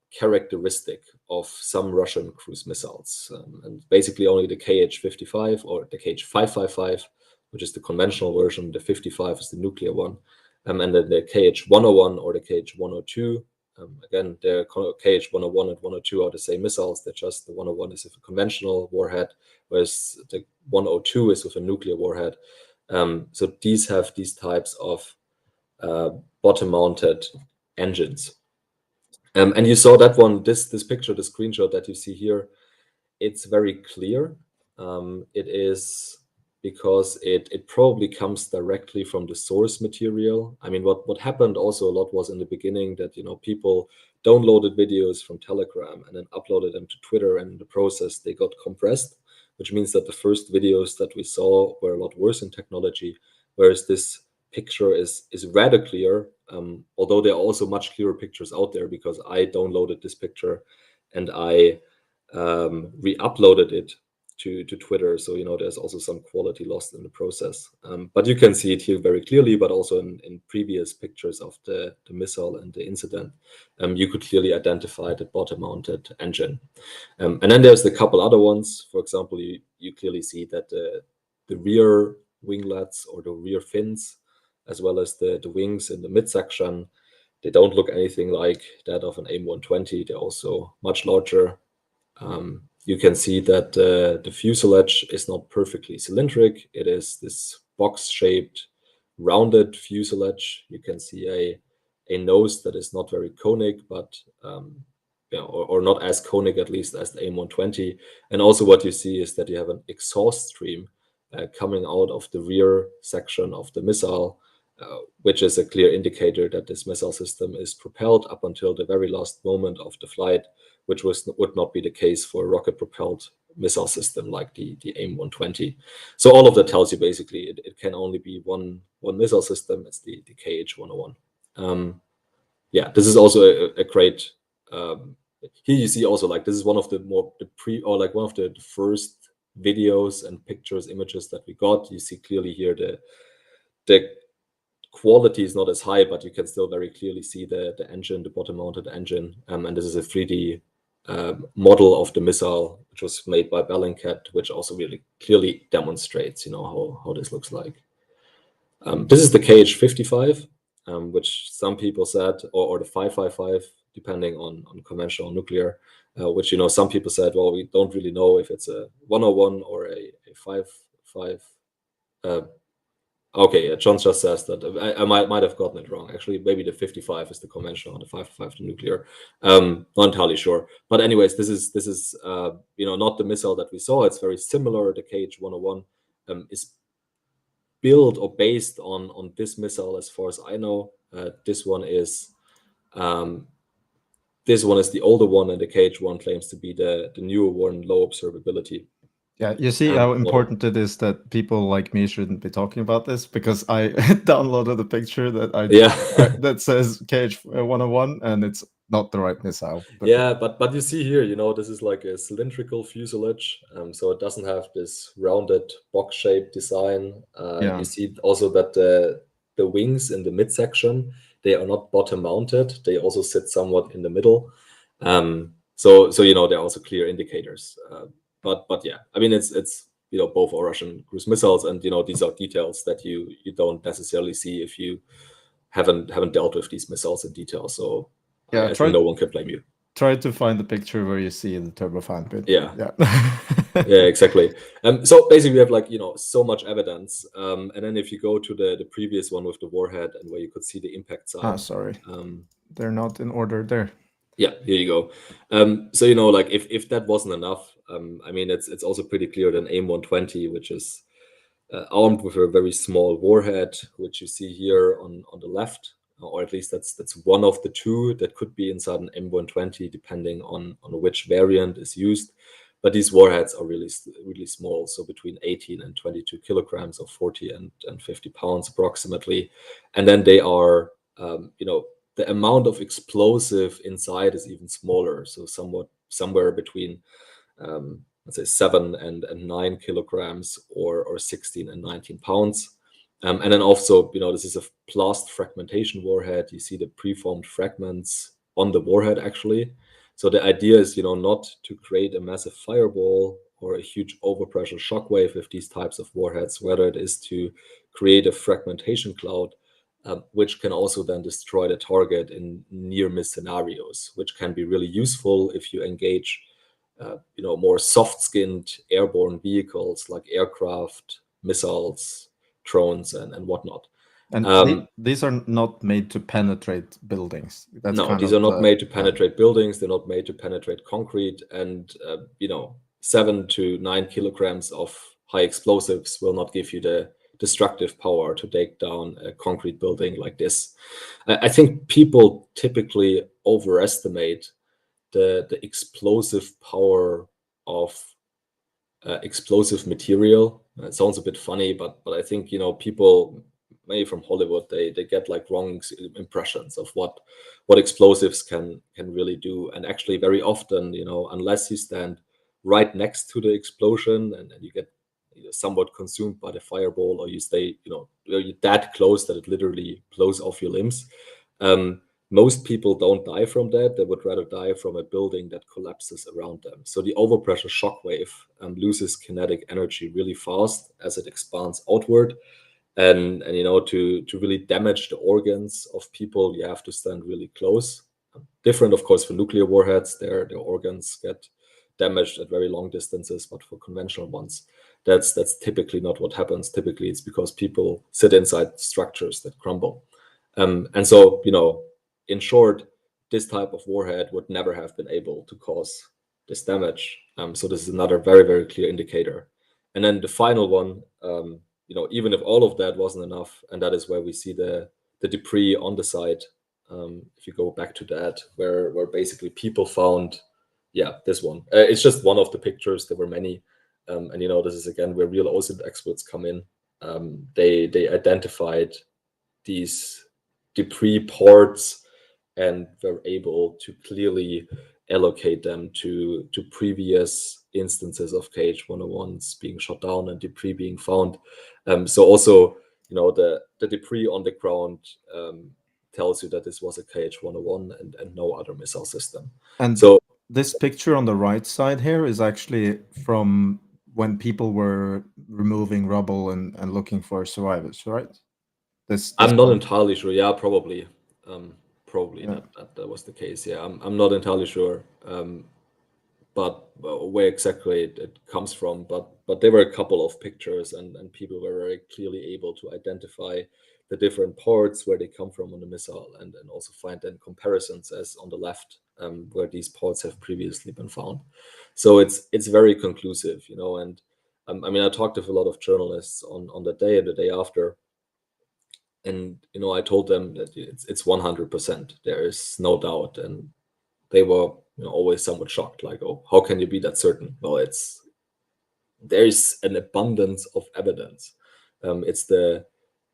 characteristic of some Russian cruise missiles. And basically only the KH-55 or the KH-555, which is the conventional version, the 55 is the nuclear one, and then the KH-101 or the KH-102. Again, the KH-101 and 102 are the same missiles. They're just the 101 is with a conventional warhead, whereas the 102 is with a nuclear warhead. So these have these types of bottom-mounted engines. And you saw that one, this picture, the screenshot that you see here, it's very clear. It is because it probably comes directly from the source material. I mean, what happened also a lot was in the beginning that, people downloaded videos from Telegram and then uploaded them to Twitter, and in the process they got compressed, which means that the first videos that we saw were a lot worse in technology, whereas this picture is rather clear, although there are also much clearer pictures out there, because I downloaded this picture and I re-uploaded it to Twitter. So, there's also some quality lost in the process. But you can see it here very clearly, but also in previous pictures of the missile and the incident, you could clearly identify the bottom-mounted engine. And then there's a couple other ones. For example, you clearly see that the rear winglets or the rear fins, as well as the wings in the midsection, they don't look anything like that of an AIM-120. They're also much larger. You can see that the fuselage is not perfectly cylindric. It is this box-shaped, rounded fuselage. You can see a nose that is not very conic, but or not as conic, at least, as the AIM-120. And also what you see is that you have an exhaust stream coming out of the rear section of the missile, which is a clear indicator that this missile system is propelled up until the very last moment of the flight, which would not be the case for a rocket-propelled missile system like the AIM-120. So all of that tells you basically it can only be one missile system. It's the KH-101. Yeah, this is also a great. Here you see also, like, this is one of the one of the first videos and pictures, images that we got. You see clearly here the quality is not as high, but you can still very clearly see the engine, the bottom-mounted engine, and this is a 3D model of the missile, which was made by Bellingcat, which also really clearly demonstrates, how this looks like. This is the KH-55, which some people said, or the 555, depending on conventional nuclear, which some people said, well, we don't really know if it's a 101 or a 55. Okay, John just says that I might have gotten it wrong. Actually, maybe the 55 is the conventional and the 555 the nuclear. Not entirely sure. But anyways, this is not the missile that we saw. It's very similar. The KH-101 is built or based on this missile, as far as I know. This one is the older one, and the KH-1 claims to be the newer one, low observability. Yeah, you see how important it is that people like me shouldn't be talking about this, because I downloaded a picture that that says KH-101 and it's not the right missile. But you see here, this is like a cylindrical fuselage, so it doesn't have this rounded box-shaped design. You see also that the wings in the midsection, they are not bottom-mounted. They also sit somewhat in the middle. So they're also clear indicators. But yeah, I mean, it's both are Russian cruise missiles, and these are details that you don't necessarily see if you haven't dealt with these missiles in detail. So I think no one can blame you. Try to find the picture where you see the turbofan bit. Yeah. Yeah, exactly. So basically, we have so much evidence, and then if you go to the previous one with the warhead and where you could see the impact sign. Sorry, they're not in order there. Yeah, here you go. So if that wasn't enough, I mean, it's also pretty clear that AIM-120, which is armed with a very small warhead, which you see here on the left, or at least that's one of the two that could be inside an AIM-120, depending on which variant is used. But these warheads are really small, so between 18 and 22 kilograms, or 40 and 50 pounds approximately. And then they are, the amount of explosive inside is even smaller, so somewhere between let's say 7 and 9 kilograms, or 16 and 19 pounds. And then also, this is a blast fragmentation warhead. You see the preformed fragments on the warhead, actually. So the idea is, not to create a massive fireball or a huge overpressure shockwave with these types of warheads, whether it is to create a fragmentation cloud, which can also then destroy the target in near-miss scenarios, which can be really useful if you engage, more soft-skinned airborne vehicles like aircraft, missiles, drones, and whatnot. And these are not made to penetrate buildings. These are not made to penetrate buildings. They're not made to penetrate concrete. And 7 to 9 kilograms of high explosives will not give you the destructive power to take down a concrete building like this. I think people typically overestimate the explosive power of explosive material. It sounds a bit funny, but I think people, maybe from Hollywood, they get wrong impressions of what explosives can really do. And actually, very often, unless you stand right next to the explosion and you get somewhat consumed by the fireball, or you stay, you're that close that it literally blows off your limbs. Most people don't die from that. They would rather die from a building that collapses around them. So the overpressure shockwave loses kinetic energy really fast as it expands outward. And to really damage the organs of people, you have to stand really close. Different, of course, for nuclear warheads. Their organs get damaged at very long distances, but for conventional ones, that's typically not what happens. Typically, it's because people sit inside structures that crumble. And so, in short, this type of warhead would never have been able to cause this damage. So this is another very, very clear indicator. And then the final one, even if all of that wasn't enough, and that is where we see the debris on the site. If you go back to that, where basically people found, this one. It's just one of the pictures. There were many. And this is again where real OSINT experts come in. They identified these debris parts and were able to clearly allocate them to previous instances of KH-101s being shot down and debris being found. So also, the debris on the ground tells you that this was a KH-101 and no other missile system. And so this picture on the right side here is actually from when people were removing rubble and looking for survivors, right? This I'm not one. entirely sure. Yeah, probably. Probably Yeah. that was the case. Yeah, I'm not entirely sure. But where exactly it comes from. But there were a couple of pictures, and people were very clearly able to identify the different parts where they come from on the missile, and also find then comparisons as on the left, where these parts have previously been found. So it's very conclusive, and I mean, I talked with a lot of journalists on that day and the day after, and I told them that it's 100%. There is no doubt, and they were always somewhat shocked, like, oh, how can you be that certain? Well, there's an abundance of evidence. It's the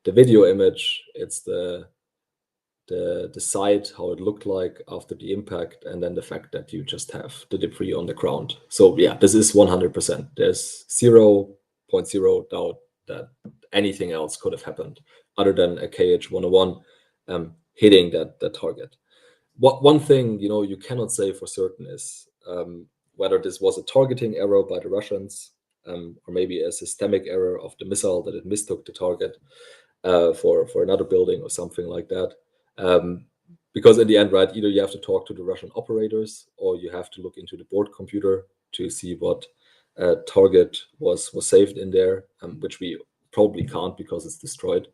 video image, it's the site, how it looked like after the impact, and then the fact that you just have the debris on the ground. So yeah, this is 100%. There's 0.0 doubt that anything else could have happened other than a KH-101 hitting that target. One thing you cannot say for certain is whether this was a targeting error by the Russians, or maybe a systemic error of the missile, that it mistook the target for another building or something like that. Because in the end, right, either you have to talk to the Russian operators, or you have to look into the board computer to see what target was saved in there, which we probably can't because it's destroyed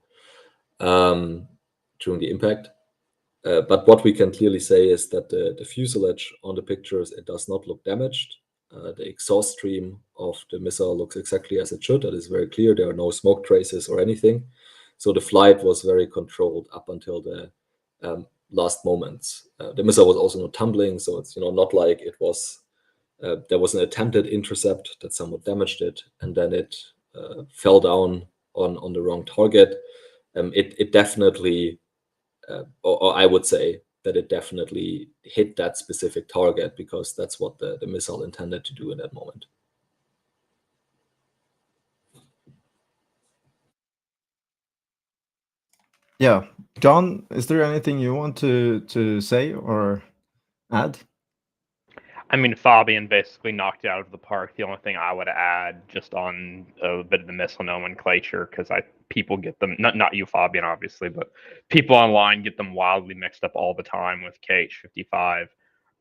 during the impact. But what we can clearly say is that the fuselage on the pictures, it does not look damaged. The exhaust stream of the missile looks exactly as it should. That is very clear. There are no smoke traces or anything. So the flight was very controlled up until the last moments. The missile was also not tumbling, so it's not like it was. There was an attempted intercept that somewhat damaged it, and then it fell down on the wrong target. It definitely. Or I would say that it definitely hit that specific target, because that's what the missile intended to do in that moment. Yeah, John, is there anything you want to say or add? I mean, Fabian basically knocked it out of the park. The only thing I would add, just on a bit of the missile nomenclature, because people get them, not you, Fabian, obviously, but people online get them wildly mixed up all the time with KH-55.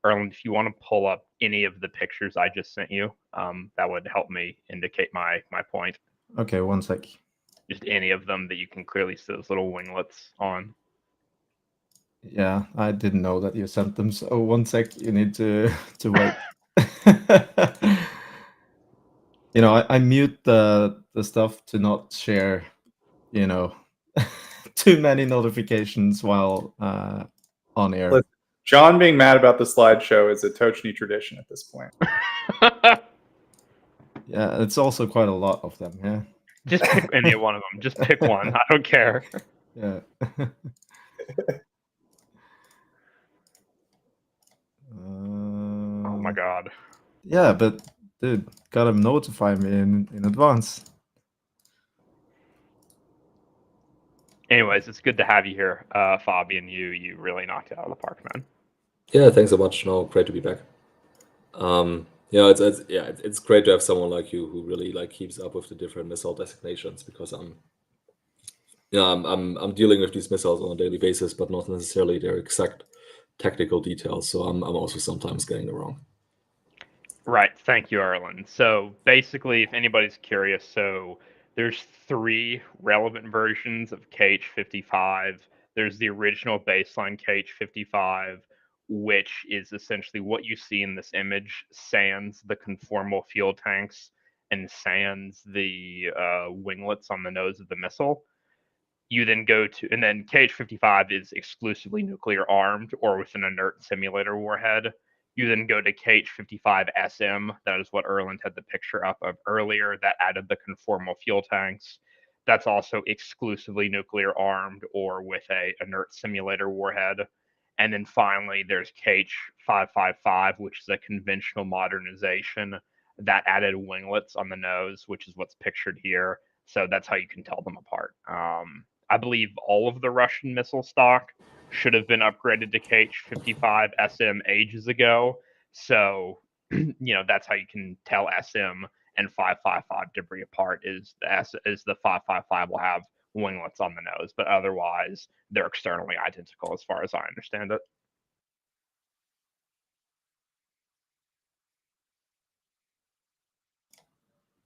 Erlend, if you want to pull up any of the pictures I just sent you, that would help me indicate my point. Okay, one sec. Just any of them that you can clearly see those little winglets on. Yeah, I didn't know that you sent them. So one sec, you need to wait. I mute the stuff to not share, too many notifications while on air. Listen, John being mad about the slideshow is a Tochnyi tradition at this point. Yeah, it's also quite a lot of them. Yeah. Just pick any one of them. Just pick one. I don't care. Yeah. Oh my god. Yeah, but dude, gotta notify me in advance. Anyways, it's good to have you here, Fabian. You really knocked it out of the park, man. Yeah, thanks so much. No, great to be back. It's great to have someone like you who really keeps up with the different missile designations, because I'm dealing with these missiles on a daily basis, but not necessarily their exact technical details. So I'm also sometimes getting it wrong. Right. Thank you, Erlend. So basically, if anybody's curious, so there's 3 relevant versions of KH-55. There's the original baseline KH-55, which is essentially what you see in this image, sans the conformal fuel tanks and sans the winglets on the nose of the missile. You then go to, and then KH-55 is exclusively nuclear armed or with an inert simulator warhead. You then go to KH-55SM. That is what Erlend had the picture up of earlier. That added the conformal fuel tanks. That's also exclusively nuclear armed or with a inert simulator warhead. And then finally, there's KH-555, which is a conventional modernization that added winglets on the nose, which is what's pictured here. So that's how you can tell them apart. I believe all of the Russian missile stock should have been upgraded to KH-55 SM ages ago. So, that's how you can tell SM and 555 debris apart. Is the 555 will have winglets on the nose, but otherwise they're externally identical as far as I understand it.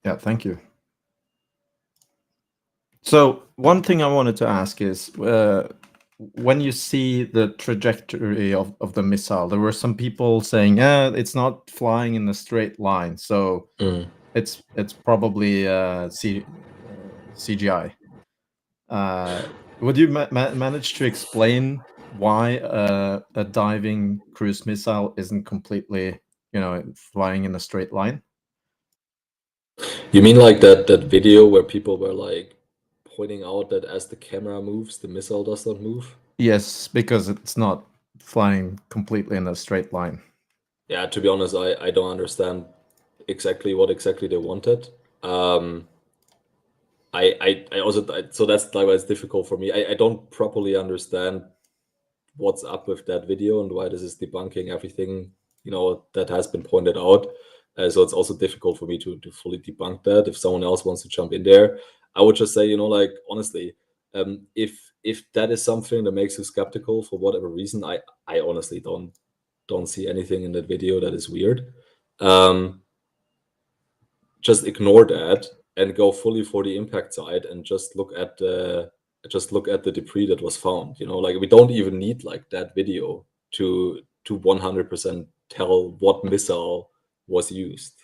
Yeah, thank you. So one thing I wanted to ask is, when you see the trajectory of the missile, there were some people saying, it's not flying in a straight line, so it's probably CGI. Would you manage to explain why a diving cruise missile isn't completely, flying in a straight line? You mean like that video where people were like pointing out that as the camera moves, the missile does not move? Yes, because it's not flying completely in a straight line. Yeah, to be honest, I don't understand exactly what they wanted. I also so that's like why it's difficult for me. I don't properly understand what's up with that video and why this is debunking everything that has been pointed out. So it's also difficult for me to fully debunk that. If someone else wants to jump in there, I would just say, like, honestly, if that is something that makes you skeptical for whatever reason, I honestly don't see anything in that video that is weird. Just ignore that and go fully for the impact side and just look at the debris that was found. Like, we don't even need like that video to 100% tell what missile was used.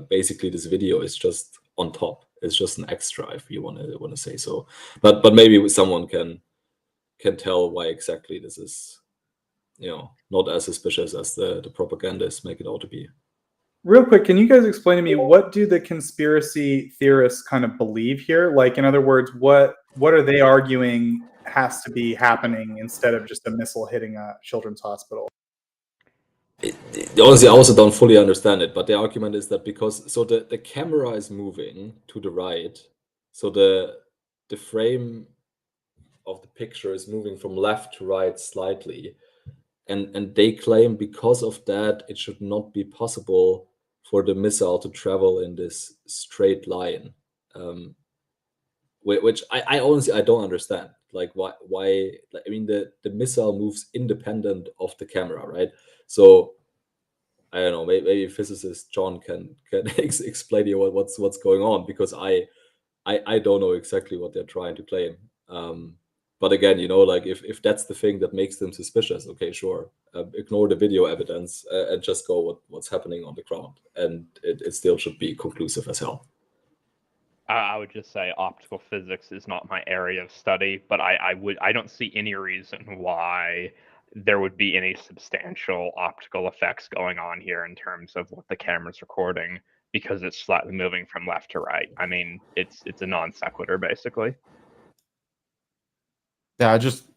Basically, this video is just on top. It's just an extra, if you want to say so. But maybe someone can tell why exactly this is, not as suspicious as the propagandists make it out to be. Real quick, can you guys explain to me, what do the conspiracy theorists kind of believe here? Like, in other words, what are they arguing has to be happening instead of just a missile hitting a children's hospital? Honestly, I also don't fully understand it, but the argument is that because the camera is moving to the right, so the frame of the picture is moving from left to right slightly, and they claim because of that it should not be possible for the missile to travel in this straight line, which I honestly I don't understand. Like, why like, I mean, the missile moves independent of the camera, right? So I don't know, maybe physicist John can explain you what's going on, because I don't know exactly what they're trying to claim. But again, like, if that's the thing that makes them suspicious, okay, sure, ignore the video evidence and just go what's happening on the ground, and it still should be conclusive as hell. I would just say optical physics is not my area of study, but I don't see any reason why there would be any substantial optical effects going on here in terms of what the camera's recording, because it's slightly moving from left to right. I mean, it's a non sequitur basically. Yeah, I just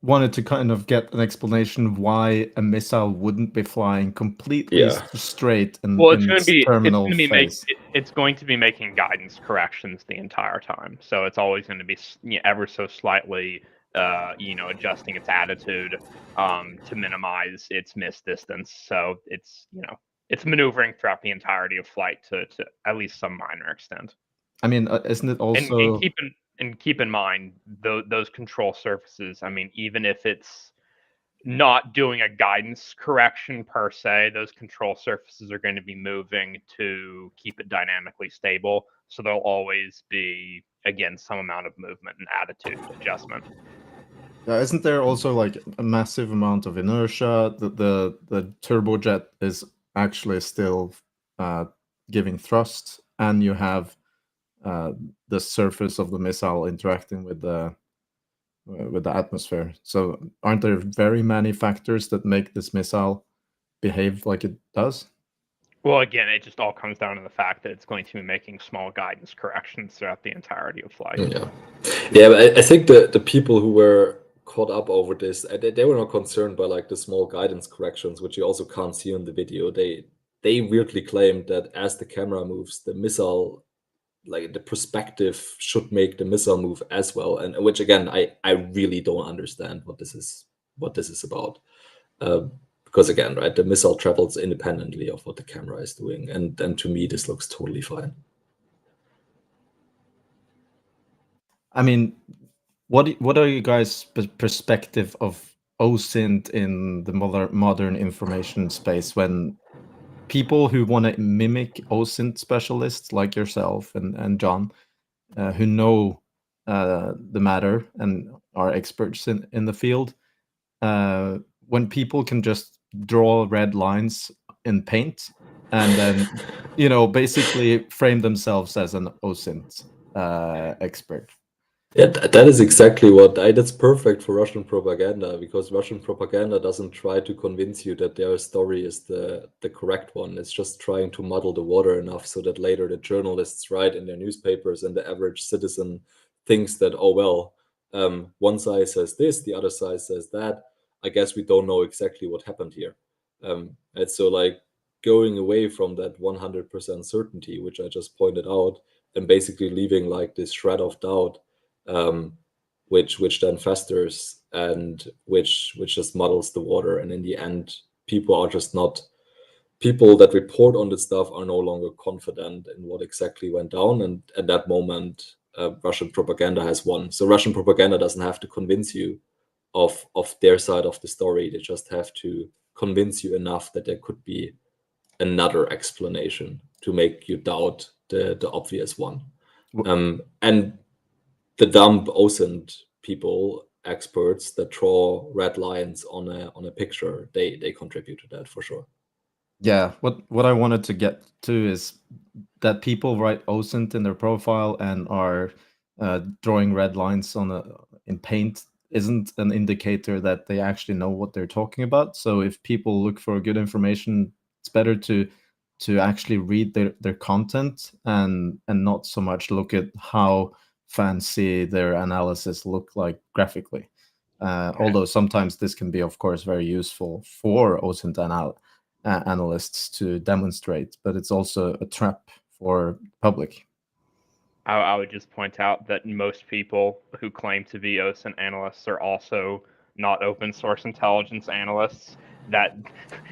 wanted to kind of get an explanation of why a missile wouldn't be flying completely straight in its terminal phase. It's going to be making guidance corrections the entire time, so it's always going to be ever so slightly adjusting its attitude to minimize its miss distance. So it's maneuvering throughout the entirety of flight to at least some minor extent. I mean, isn't it also and keep in mind those control surfaces, I mean, even if it's not doing a guidance correction per se, those control surfaces are going to be moving to keep it dynamically stable. So there'll always be, again, some amount of movement and attitude adjustment. Isn't there also like a massive amount of inertia? The turbojet is actually still giving thrust, and you have the surface of the missile interacting with the atmosphere. So aren't there very many factors that make this missile behave like it does? Well, again, it just all comes down to the fact that it's going to be making small guidance corrections throughout the entirety of flight. Yeah, but I think the people who were caught up over this, they were not concerned by like the small guidance corrections, which you also can't see in the video. They weirdly claimed that as the camera moves, the missile like the perspective should make the missile move as well, and which again I really don't understand what this is about, because again, right, the missile travels independently of what the camera is doing, and to me this looks totally fine. I mean, what are you guys' perspective of OSINT in the modern information space, when people who want to mimic OSINT specialists like yourself and John, who know the matter and are experts in the field, when people can just draw red lines in paint and then, you know, basically frame themselves as an OSINT expert? Yeah, that is exactly what that's perfect for Russian propaganda, because Russian propaganda doesn't try to convince you that their story is the correct one. It's just trying to muddle the water enough so that later the journalists write in their newspapers and the average citizen thinks that, oh well, one side says this, the other side says that. I guess we don't know exactly what happened here. And so, like, going away from that 100% certainty, which I just pointed out, and basically leaving like this shred of doubt, which then festers and which just muddles the water, and in the end people that report on this stuff are no longer confident in what exactly went down, and at that moment Russian propaganda has won. So Russian propaganda doesn't have to convince you of their side of the story. They just have to convince you enough that there could be another explanation to make you doubt the obvious one. And the dumb OSINT people, experts that draw red lines on a picture, they contribute to that for sure. Yeah, what I wanted to get to is that people write OSINT in their profile and are drawing red lines in paint isn't an indicator that they actually know what they're talking about. So if people look for good information, it's better to actually read their content and not so much look at how fancy their analysis look like graphically. Although sometimes this can be, of course, very useful for OSINT analysts to demonstrate, but it's also a trap for public. I would just point out that most people who claim to be OSINT analysts are also not open source intelligence analysts. That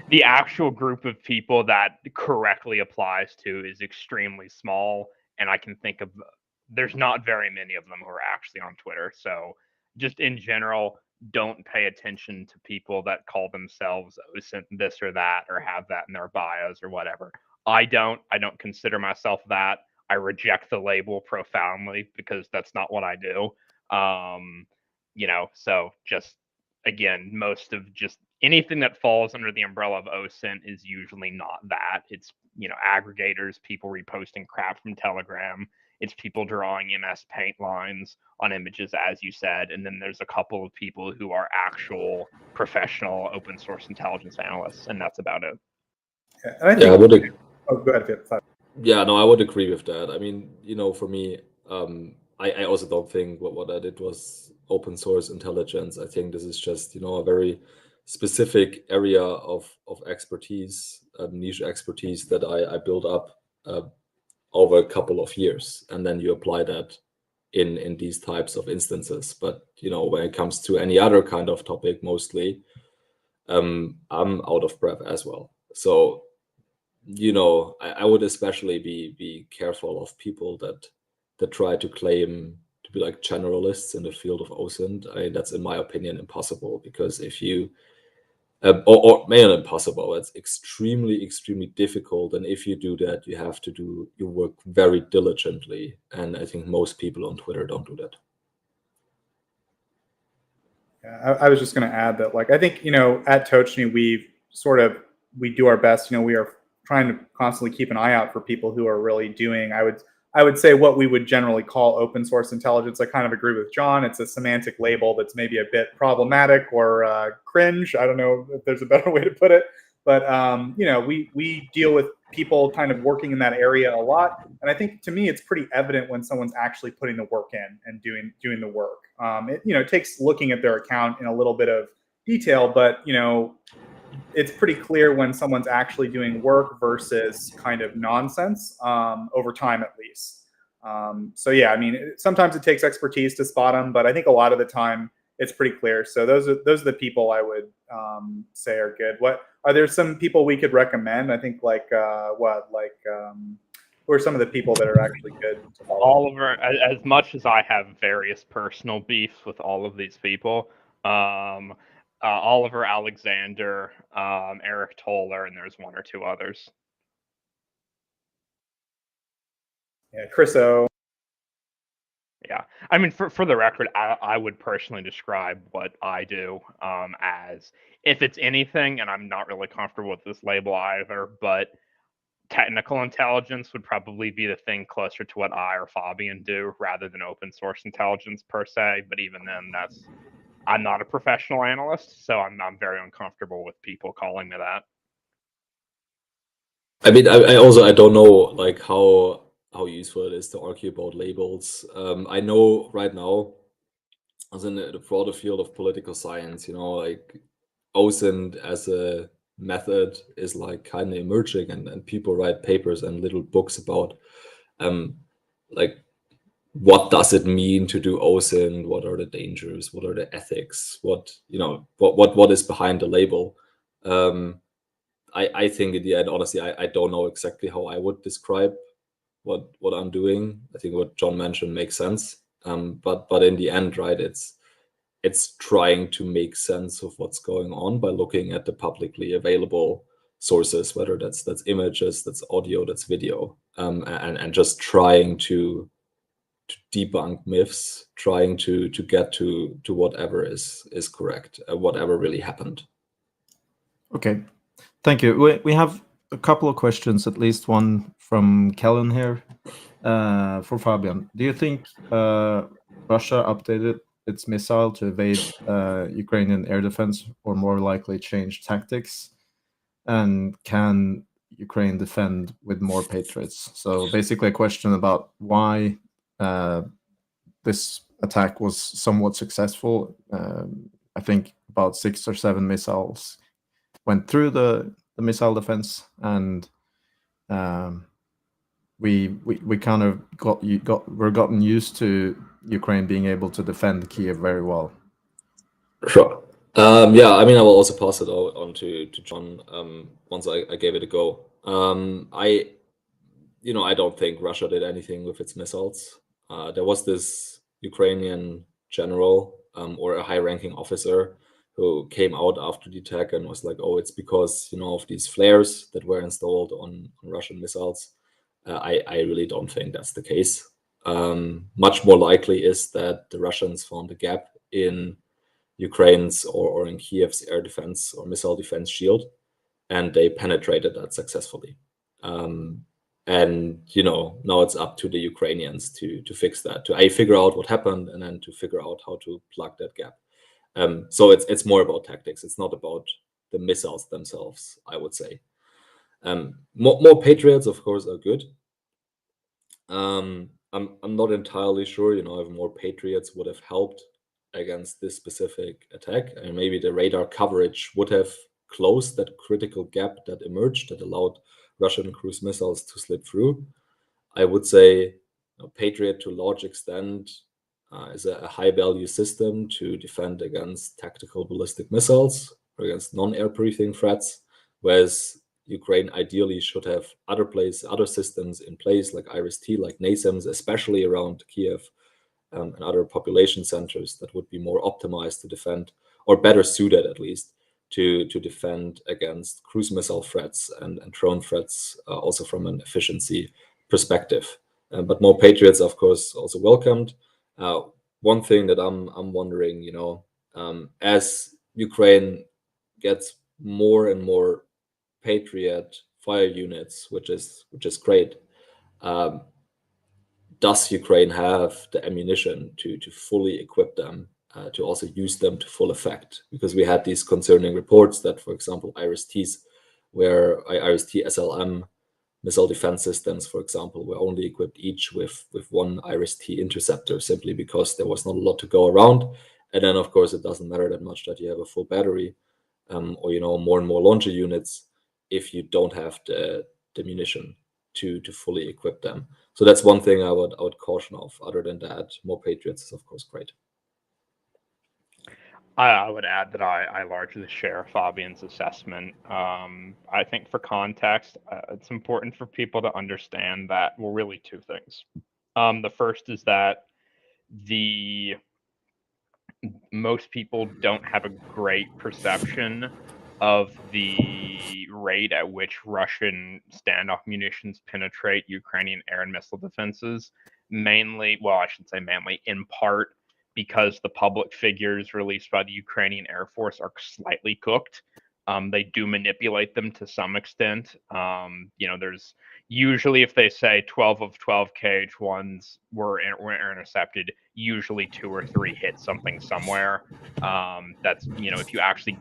the actual group of people that correctly applies to is extremely small, and I can think of there's not very many of them who are actually on Twitter. So just in general, don't pay attention to people that call themselves OSINT this or that or have that in their bios or whatever. I don't consider myself that. I reject the label profoundly because that's not what I do. So just again, most of just anything that falls under the umbrella of OSINT is usually not that. It's, aggregators, people reposting crap from Telegram. It's people drawing MS Paint lines on images, as you said. And then there's a couple of people who are actual professional open source intelligence analysts, and that's about it. And I think, I would. Oh, go ahead, Phil. Yeah, no, I would agree with that. I mean, for me, I also don't think what I did was open source intelligence. I think this is just, a very specific area of expertise, niche expertise that I built up over a couple of years, and then you apply that in these types of instances. But when it comes to any other kind of topic, mostly, I'm out of breath as well. So I would especially be careful of people that try to claim to be like generalists in the field of OSINT. That's, in my opinion, impossible, because if you or maybe not impossible, it's extremely, extremely difficult, and if you do that, you have to do your work very diligently, and I think most people on Twitter don't do that. Yeah, I was just going to add that, like, I think, at Tochnyi, we do our best. We are trying to constantly keep an eye out for people who are really doing, I would say, what we would generally call open source intelligence. I kind of agree with John. It's a semantic label that's maybe a bit problematic or cringe. I don't know if there's a better way to put it. But, we deal with people kind of working in that area a lot. And I think, to me, it's pretty evident when someone's actually putting the work in and doing the work. It takes looking at their account in a little bit of detail, but, it's pretty clear when someone's actually doing work versus kind of nonsense, over time at least. So yeah, I mean, sometimes it takes expertise to spot them, but I think a lot of the time it's pretty clear. So those are the people I would say are good. What are there some people we could recommend? I think like who are some of the people that are actually good to follow? Oliver, as much as I have various personal beefs with all of these people, Oliver Alexander, Eric Toller, and there's one or two others. Yeah, Chris O. Yeah, I mean, for the record, I would personally describe what I do as, if it's anything, and I'm not really comfortable with this label either, but technical intelligence would probably be the thing closer to what I or Fabian do rather than open source intelligence per se. But even then, I'm not a professional analyst, so I'm very uncomfortable with people calling me that. I mean, I don't know like how useful it is to argue about labels. I know right now, as in the broader field of political science, like OSINT as a method is like kind of emerging, and people write papers and little books about like what does it mean to do OSINT, what are the dangers, what are the ethics, what is behind the label. I think in the end, honestly, I don't know exactly how I would describe what I'm doing. I think what John mentioned makes sense. But in the end, right, it's trying to make sense of what's going on by looking at the publicly available sources, whether that's images, that's audio, that's video, and just trying to debunk myths, trying to get to whatever is correct, whatever really happened. Okay, thank you. We have a couple of questions, at least one from Kellen here. For Fabian, do you think Russia updated its missile to evade Ukrainian air defense, or more likely change tactics? And can Ukraine defend with more Patriots? So basically a question about why this attack was somewhat successful. I think about 6 or 7 missiles went through the missile defense, and we kind of we're gotten used to Ukraine being able to defend Kyiv very well. Sure. Yeah, I mean, I will also pass it on to John once I gave it a go. I don't think Russia did anything with its missiles. There was this Ukrainian general or a high-ranking officer who came out after the attack and was like, "Oh, it's because of these flares that were installed on Russian missiles." I really don't think that's the case. Much more likely is that the Russians found a gap in Ukraine's or in Kyiv's air defense or missile defense shield, and they penetrated that successfully. And now it's up to the Ukrainians to fix that, to figure out what happened, and then to figure out how to plug that gap. So it's more about tactics. It's not about the missiles themselves, I would say. More Patriots, of course, are good. I'm not entirely sure, if more Patriots would have helped against this specific attack, and maybe the radar coverage would have closed that critical gap that emerged that allowed Russian cruise missiles to slip through. I would say Patriot, to a large extent, is a high-value system to defend against tactical ballistic missiles or against non-air breathing threats, whereas Ukraine ideally should have other systems in place like IRIS-T, like NASAMS, especially around Kyiv and other population centers that would be more optimized to defend, or better suited at least, to defend against cruise missile threats and drone threats, also from an efficiency perspective. But more Patriots, of course, also welcomed. One thing that I'm wondering, as Ukraine gets more and more Patriot fire units, which is great, does Ukraine have the ammunition to fully equip them, to also use them to full effect? Because we had these concerning reports that, for example, IRIS-T SLM missile defense systems, for example, were only equipped each with one IRIS-T interceptor, simply because there was not a lot to go around. And then, of course, it doesn't matter that much that you have a full battery, or more and more launcher units, if you don't have the munition to fully equip them. So that's one thing I would caution of. Other than that, more Patriots is of course great. I would add that I largely share Fabian's assessment. I think for context, it's important for people to understand that, well, really two things. The first is that most people don't have a great perception of the rate at which Russian standoff munitions penetrate Ukrainian air and missile defenses. Mainly, well, I should say mainly, in part because the public figures released by the Ukrainian Air Force are slightly cooked. They do manipulate them to some extent. There's usually, if they say 12 of 12 KH-1s were intercepted, usually 2 or 3 hit something somewhere. That's, if you actually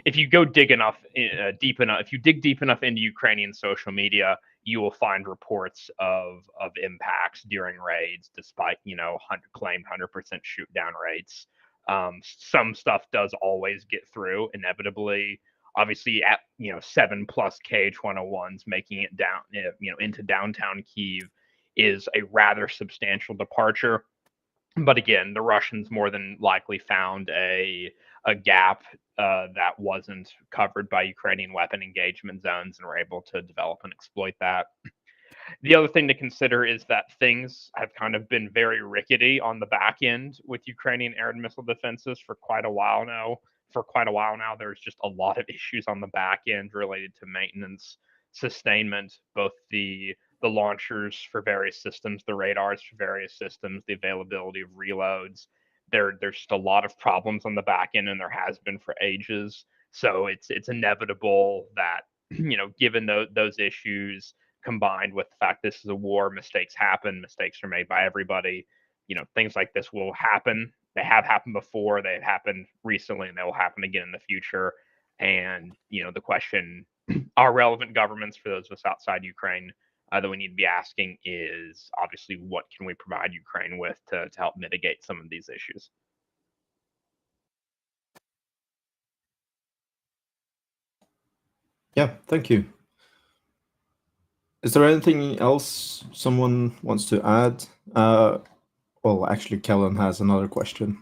if you go dig deep enough, if you dig deep enough into Ukrainian social media, you will find reports of impacts during raids, despite, claimed 100% shoot down rates. Some stuff does always get through inevitably. Obviously, at 7+ KH-101s making it down, into downtown Kyiv is a rather substantial departure. But again, the Russians more than likely found a gap that wasn't covered by Ukrainian weapon engagement zones and were able to develop and exploit that. The other thing to consider is that things have kind of been very rickety on the back end with Ukrainian air and missile defenses for quite a while now. There's just a lot of issues on the back end related to maintenance, sustainment, both the launchers for various systems, the radars for various systems, the availability of reloads. There's just a lot of problems on the back end, and there has been for ages. So it's inevitable that, given those issues, combined with the fact this is a war, mistakes happen, mistakes are made by everybody. Things like this will happen. They have happened before, they have happened recently, and they will happen again in the future. And, the question, are relevant governments, for those of us outside Ukraine, that we need to be asking is obviously, what can we provide Ukraine with to help mitigate some of these issues? Yeah, thank you. Is there anything else someone wants to add? Well, actually, Kellen has another question.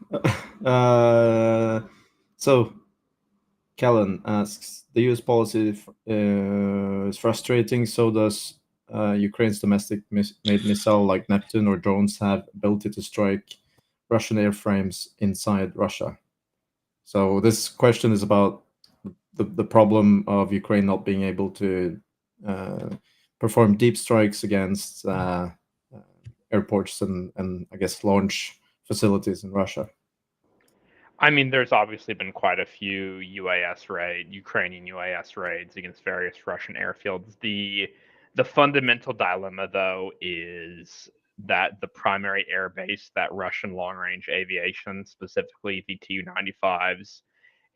So, Kellen asks, the US policy is frustrating, so does Ukraine's domestic-made missile like Neptune or drones have ability to strike Russian airframes inside Russia? So this question is about the problem of Ukraine not being able to perform deep strikes against airports and I guess launch facilities in Russia. I mean, there's obviously been quite a few Ukrainian UAS raids against various Russian airfields. The fundamental dilemma, though, is that the primary air base that Russian long-range aviation, specifically the Tu-95s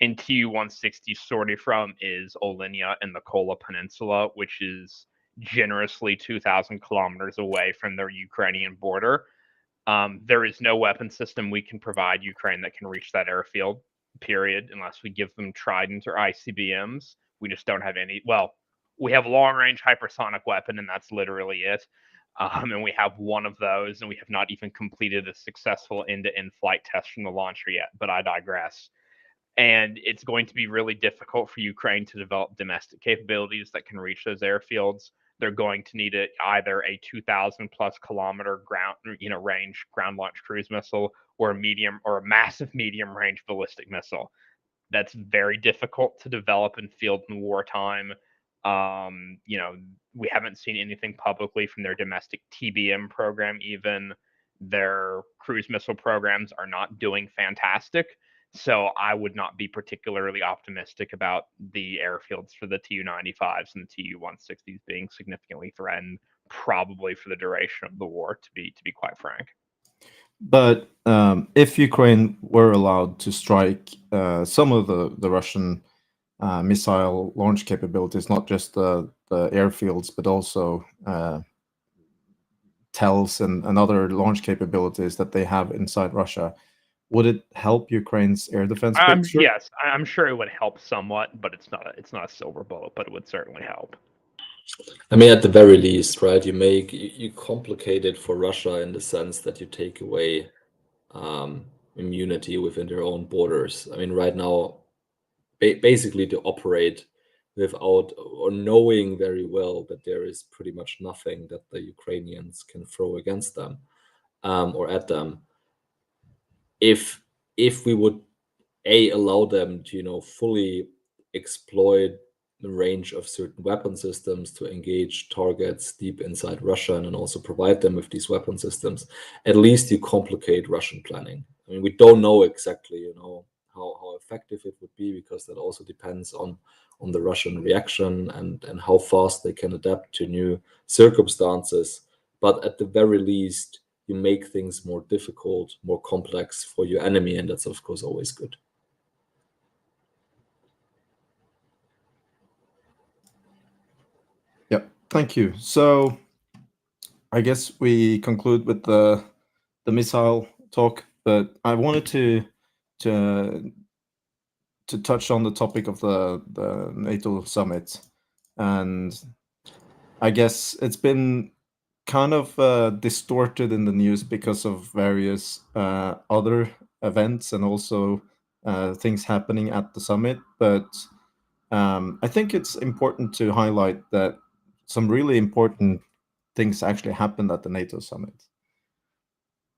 and Tu-160s, sorted from is Olynya and the Kola Peninsula, which is generously 2,000 kilometers away from the Ukrainian border. There is no weapon system we can provide Ukraine that can reach that airfield, period, unless we give them Trident or ICBMs. We just don't have any. Well, we have long-range hypersonic weapon, and that's literally it. And we have one of those, and we have not even completed a successful end-to-end flight test from the launcher yet, but I digress. And it's going to be really difficult for Ukraine to develop domestic capabilities that can reach those airfields. They're going to need either a 2,000+ kilometer range ground launch cruise missile or a massive medium range ballistic missile. That's very difficult to develop and field in wartime. We haven't seen anything publicly from their domestic TBM program. Even their cruise missile programs are not doing fantastic. So I would not be particularly optimistic about the airfields for the Tu-95s and the Tu-160s being significantly threatened, probably for the duration of the war, to be quite frank. But if Ukraine were allowed to strike some of the Russian missile launch capabilities, not just the airfields, but also TELs and other launch capabilities that they have inside Russia, would it help Ukraine's air defense picture? Yes, I'm sure it would help somewhat, but it's not a silver bullet, but it would certainly help. I mean, at the very least, right? You complicate it for Russia in the sense that you take away immunity within their own borders. I mean, right now, basically to operate without or knowing very well that there is pretty much nothing that the Ukrainians can throw against them or at them. If we would allow them to fully exploit the range of certain weapon systems to engage targets deep inside Russia and then also provide them with these weapon systems, at least you complicate Russian planning. I mean, we don't know exactly, how effective it would be, because that also depends on the Russian reaction and how fast they can adapt to new circumstances. But at the very least, you make things more difficult, more complex for your enemy, and that's of course always good. Yep, thank you. So I guess we conclude with the missile talk, but I wanted to touch on the topic of the NATO summit, and I guess it's been kind of distorted in the news because of various other events and also things happening at the summit. But I think it's important to highlight that some really important things actually happened at the NATO summit.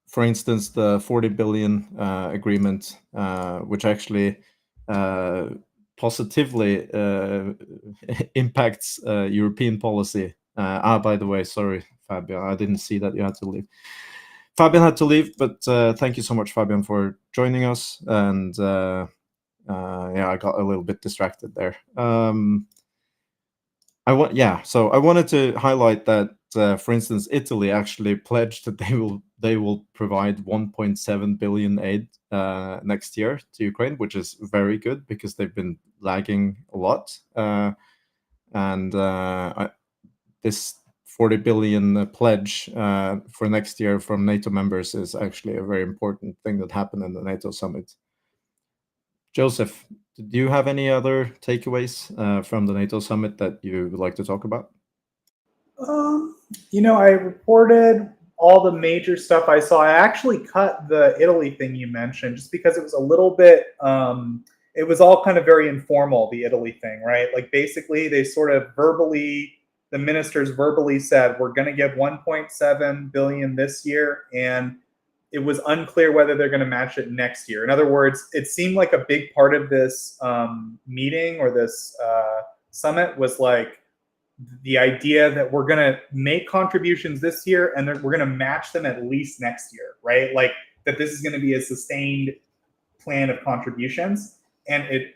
For instance, the 40 billion agreement, which actually positively impacts European policy. By the way, sorry, Fabian, I didn't see that you had to leave. Fabian had to leave, but thank you so much, Fabian, for joining us. And yeah, I got a little bit distracted there. So I wanted to highlight that, for instance, Italy actually pledged that they will provide 1.7 billion aid next year to Ukraine, which is very good because they've been lagging a lot. This 40 billion pledge for next year from NATO members is actually a very important thing that happened in the NATO summit. Joseph, do you have any other takeaways from the NATO summit that you would like to talk about? I reported all the major stuff I saw. I actually cut the Italy thing you mentioned just because it was a little bit, it was all kind of very informal, the Italy thing, right? Like basically they sort of the ministers verbally said, we're going to give 1.7 billion this year, and it was unclear whether they're going to match it next year. In other words, it seemed like a big part of this meeting or this summit was like the idea that we're going to make contributions this year and we're going to match them at least next year, right? Like that this is going to be a sustained plan of contributions. And it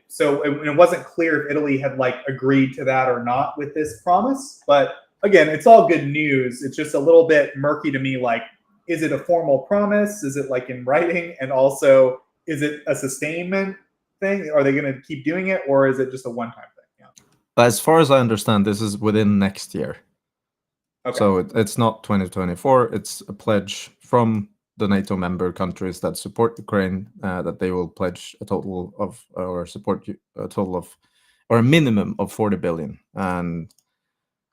wasn't clear if Italy had like agreed to that or not with this promise. But again, it's all good news. It's just a little bit murky to me. Like, is it a formal promise? Is it like in writing? And also, is it a sustainment thing? Are they going to keep doing it, or is it just a one-time thing? Yeah. As far as I understand, this is within next year. Okay. So it's not 2024. It's a pledge from the NATO member countries that support Ukraine that they will pledge a total of, or support a total of, or a minimum of 40 billion. And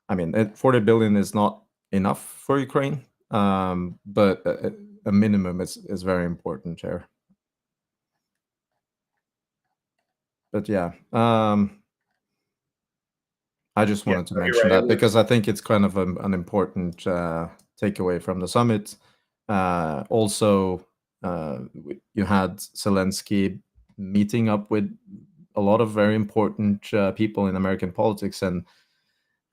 I mean, 40 billion is not enough for Ukraine, but a minimum is very important here. But yeah, I just wanted to mention that because I think it's kind of an important takeaway from the summit. Also, you had Zelensky meeting up with a lot of very important people in American politics, and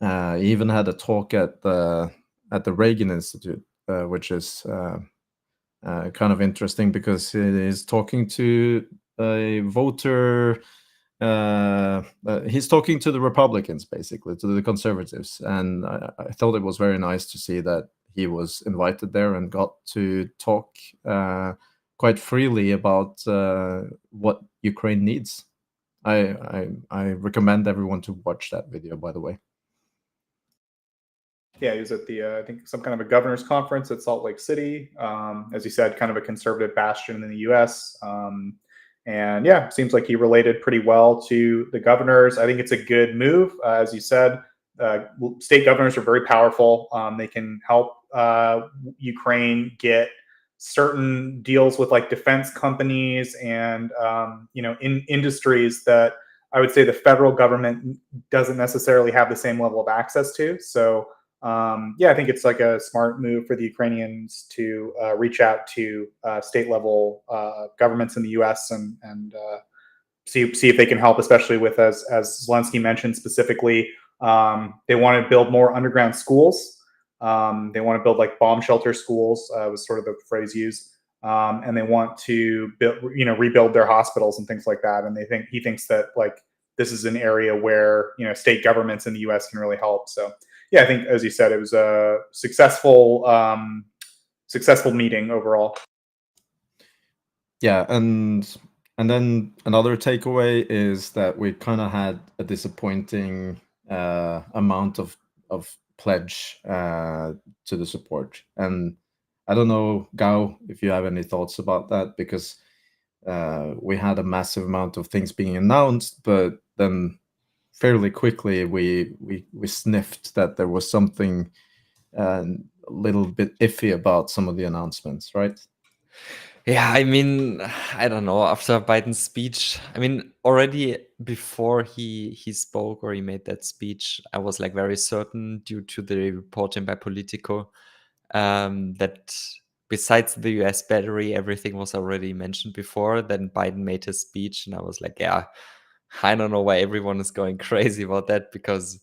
he even had a talk at the Reagan Institute, which is kind of interesting because he is talking to a voter. He's talking to the Republicans, basically, to the conservatives, and I thought it was very nice to see that he was invited there and got to talk quite freely about what Ukraine needs. I recommend everyone to watch that video, by the way. Yeah, he was at the, I think, some kind of a governor's conference at Salt Lake City. As you said, kind of a conservative bastion in the U.S. And yeah, seems like he related pretty well to the governors. I think it's a good move. As you said, state governors are very powerful. They can help Ukraine get certain deals with like defense companies and in industries that I would say the federal government doesn't necessarily have the same level of access to. So I think it's like a smart move for the Ukrainians to reach out to state level governments in the U.S. and see if they can help, especially with, as Zelensky mentioned specifically, they want to build more underground schools. They want to build like bomb shelter schools, was sort of the phrase used. And they want to build, rebuild their hospitals and things like that. And he thinks that like this is an area where state governments in the U.S. can really help. So yeah, I think as you said, it was a successful meeting overall. Yeah, and then another takeaway is that we kind of had a disappointing amount of pledge to the support. And I don't know, Gao, if you have any thoughts about that, because we had a massive amount of things being announced, but then fairly quickly we sniffed that there was something a little bit iffy about some of the announcements, right? Yeah, I mean, I don't know. After Biden's speech, I mean, already before he spoke or he made that speech, I was like very certain, due to the reporting by Politico, that besides the US battery, everything was already mentioned before. Then Biden made his speech, and I was like, yeah, I don't know why everyone is going crazy about that, because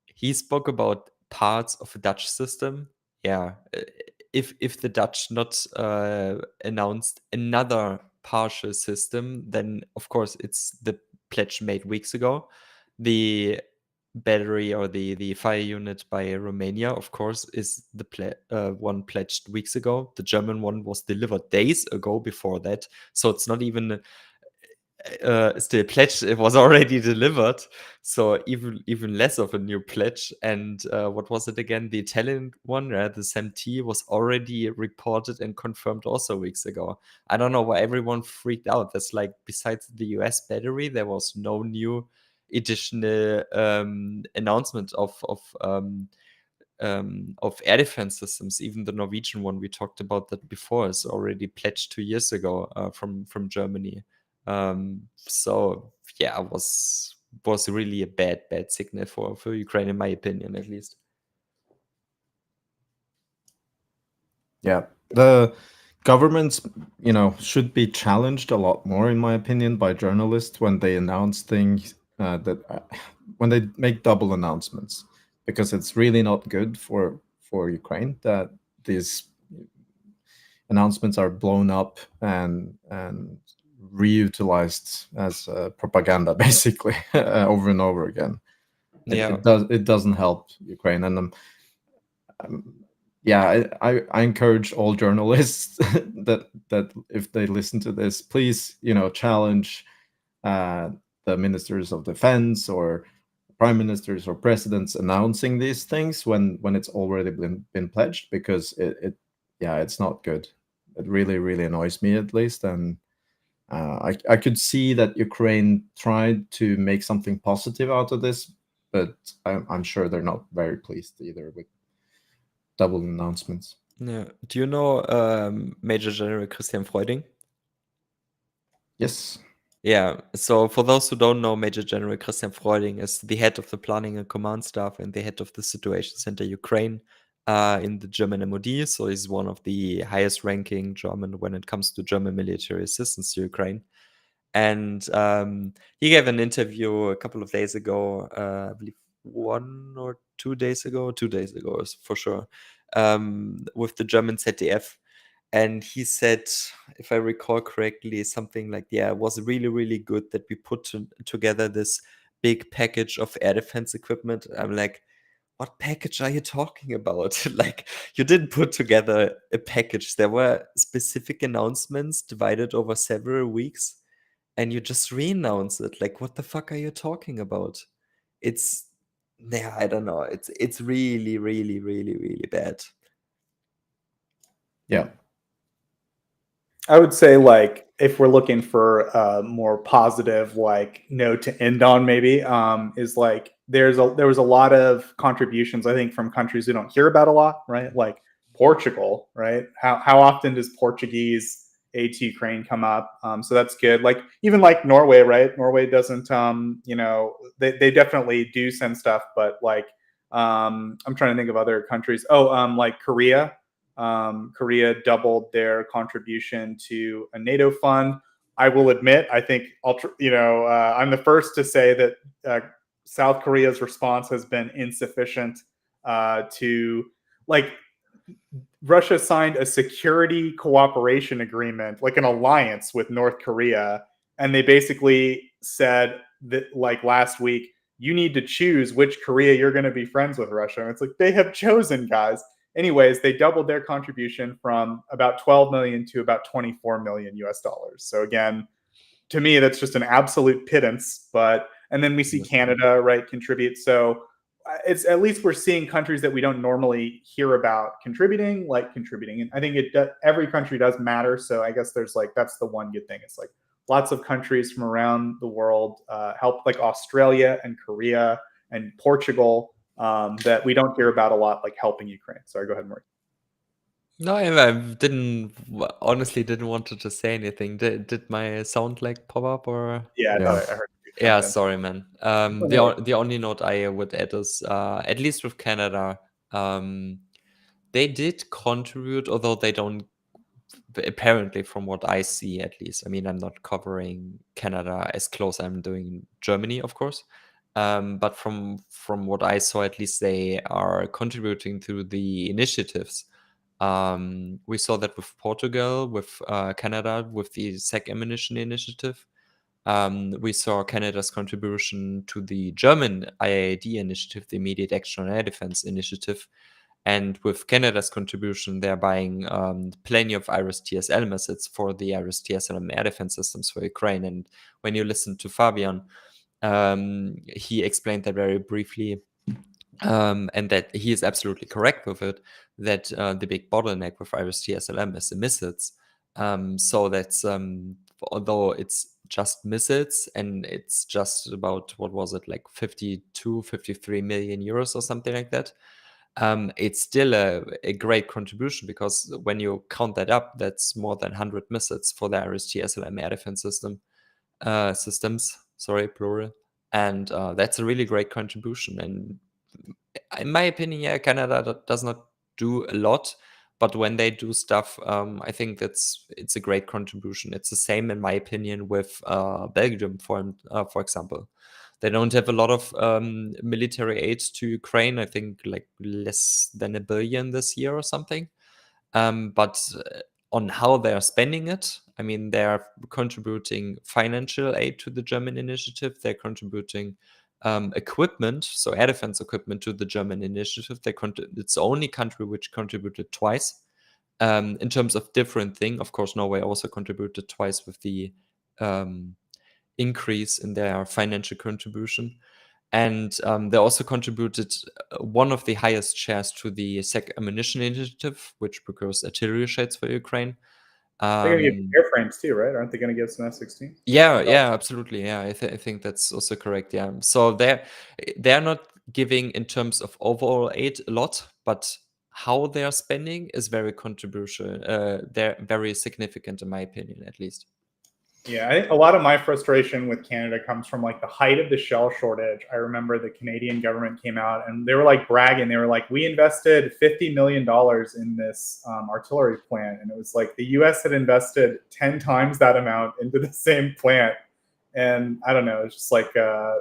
he spoke about parts of a Dutch system. Yeah, if the Dutch not announced another partial system, then of course it's the pledge made weeks ago. The battery or the fire unit by Romania, of course, is the one pledged weeks ago. The German one was delivered days ago before that, so it's not even still pledged. It was already delivered, so even less of a new pledge. And what was it again? The Italian one, the SMT, was already reported and confirmed also weeks ago. I don't know why everyone freaked out. That's like, besides the US battery, there was no new additional announcement of air defense systems. Even the Norwegian one, we talked about that before, is already pledged 2 years ago from Germany. So yeah, it was really a bad signal for Ukraine, in my opinion, at least. Yeah, the governments, should be challenged a lot more, in my opinion, by journalists when they announce things when they make double announcements, because it's really not good for Ukraine that these announcements are blown up and reutilized as propaganda, basically, over and over again. It doesn't help Ukraine. And I encourage all journalists that if they listen to this, please challenge the ministers of defense or prime ministers or presidents announcing these things when it's already been pledged, because it's not good. It really annoys me, at least. And I could see that Ukraine tried to make something positive out of this, but I'm sure they're not very pleased either with double announcements. Yeah. Do you know Major General Christian Freuding? Yes. Yeah. So for those who don't know, Major General Christian Freuding is the head of the planning and command staff and the head of the Situation Center Ukraine in the German MOD. So he's one of the highest ranking German when it comes to German military assistance to Ukraine. And he gave an interview a couple of days ago, I believe 1 or 2 days ago, 2 days ago for sure, with the German ZDF. And he said, if I recall correctly, something like, yeah, it was really, really good that we put together this big package of air defense equipment. I'm like, what package are you talking about? Like, you didn't put together a package. There were specific announcements divided over several weeks, and you just re-announce it. Like, what the fuck are you talking about? I don't know. It's really, really, really, really bad. Yeah. I would say, like, if we're looking for a more positive, like, note to end on, maybe, is like there was a lot of contributions, I think, from countries we don't hear about a lot, right? Like Portugal, right? How often does Portuguese aid to Ukraine come up? So that's good. Like even like Norway, right? Norway doesn't, they definitely do send stuff, but like I'm trying to think of other countries. Oh, like Korea. Korea doubled their contribution to a NATO fund. I will admit, I think, I'm the first to say that South Korea's response has been insufficient to, like, Russia signed a security cooperation agreement, like an alliance with North Korea, and they basically said that, like last week, you need to choose which Korea you're going to be friends with Russia. And it's like they have chosen, guys. Anyways, they doubled their contribution from about 12 million to about 24 million US dollars. So again, to me, that's just an absolute pittance. But and then we see Canada, right, contribute. So it's at least we're seeing countries that we don't normally hear about contributing, like contributing. And I think every country does matter. So I guess there's like that's the one good thing. It's like lots of countries from around the world help, like Australia and Korea and Portugal, that we don't hear about a lot, like helping Ukraine. Sorry, go ahead, Mark. No, I honestly didn't want to say anything. Did my sound like pop up or? Yeah, I Yeah. thought I heard. Yeah, sorry, man. The only note I would add is, at least with Canada, they did contribute, although they don't. Apparently, from what I see, at least. I mean, I'm not covering Canada as close I'm doing Germany, of course. But from what I saw, at least they are contributing to the initiatives. We saw that with Portugal, with Canada, with the SEC ammunition initiative. We saw Canada's contribution to the German IAD initiative, the Immediate Action on Air Defense initiative. And with Canada's contribution, they're buying plenty of Iris TSL missiles for the Iris TSL air defense systems for Ukraine. And when you listen to Fabian, he explained that very briefly. And that he is absolutely correct with it, that the big bottleneck with Iris TSLM is the missiles. So that's, although it's just missiles and it's just about, what was it, like 52, 53 million euros or something like that. It's still a great contribution, because when you count that up, that's more than 100 missiles for the Iris TSLM air defense systems, sorry, plural. And that's a really great contribution. And in my opinion, yeah, Canada does not do a lot, but when they do stuff, I think it's a great contribution. It's the same, in my opinion, with Belgium, for example. They don't have a lot of military aid to Ukraine. I think like less than $1 billion this year or something. But on how they are spending it, I mean, they are contributing financial aid to the German initiative. They're contributing equipment, so air defense equipment, to the German initiative. It's the only country which contributed twice. In terms of different thing, of course, Norway also contributed twice with the increase in their financial contribution. And they also contributed one of the highest shares to the SEC ammunition initiative, which procures artillery sheds for Ukraine. They're going to give airframes too, right? Aren't they going to give some F-16? Yeah, absolutely. Yeah, I think that's also correct. Yeah, so they're not giving in terms of overall aid a lot, but how they are spending is very contribution. They're very significant, in my opinion, at least. Yeah, I think a lot of my frustration with Canada comes from like the height of the shell shortage. I remember the Canadian government came out and they were like bragging. They were like, we invested $50 million in this artillery plant. And it was like the US had invested 10 times that amount into the same plant. And I don't know, it's just like, I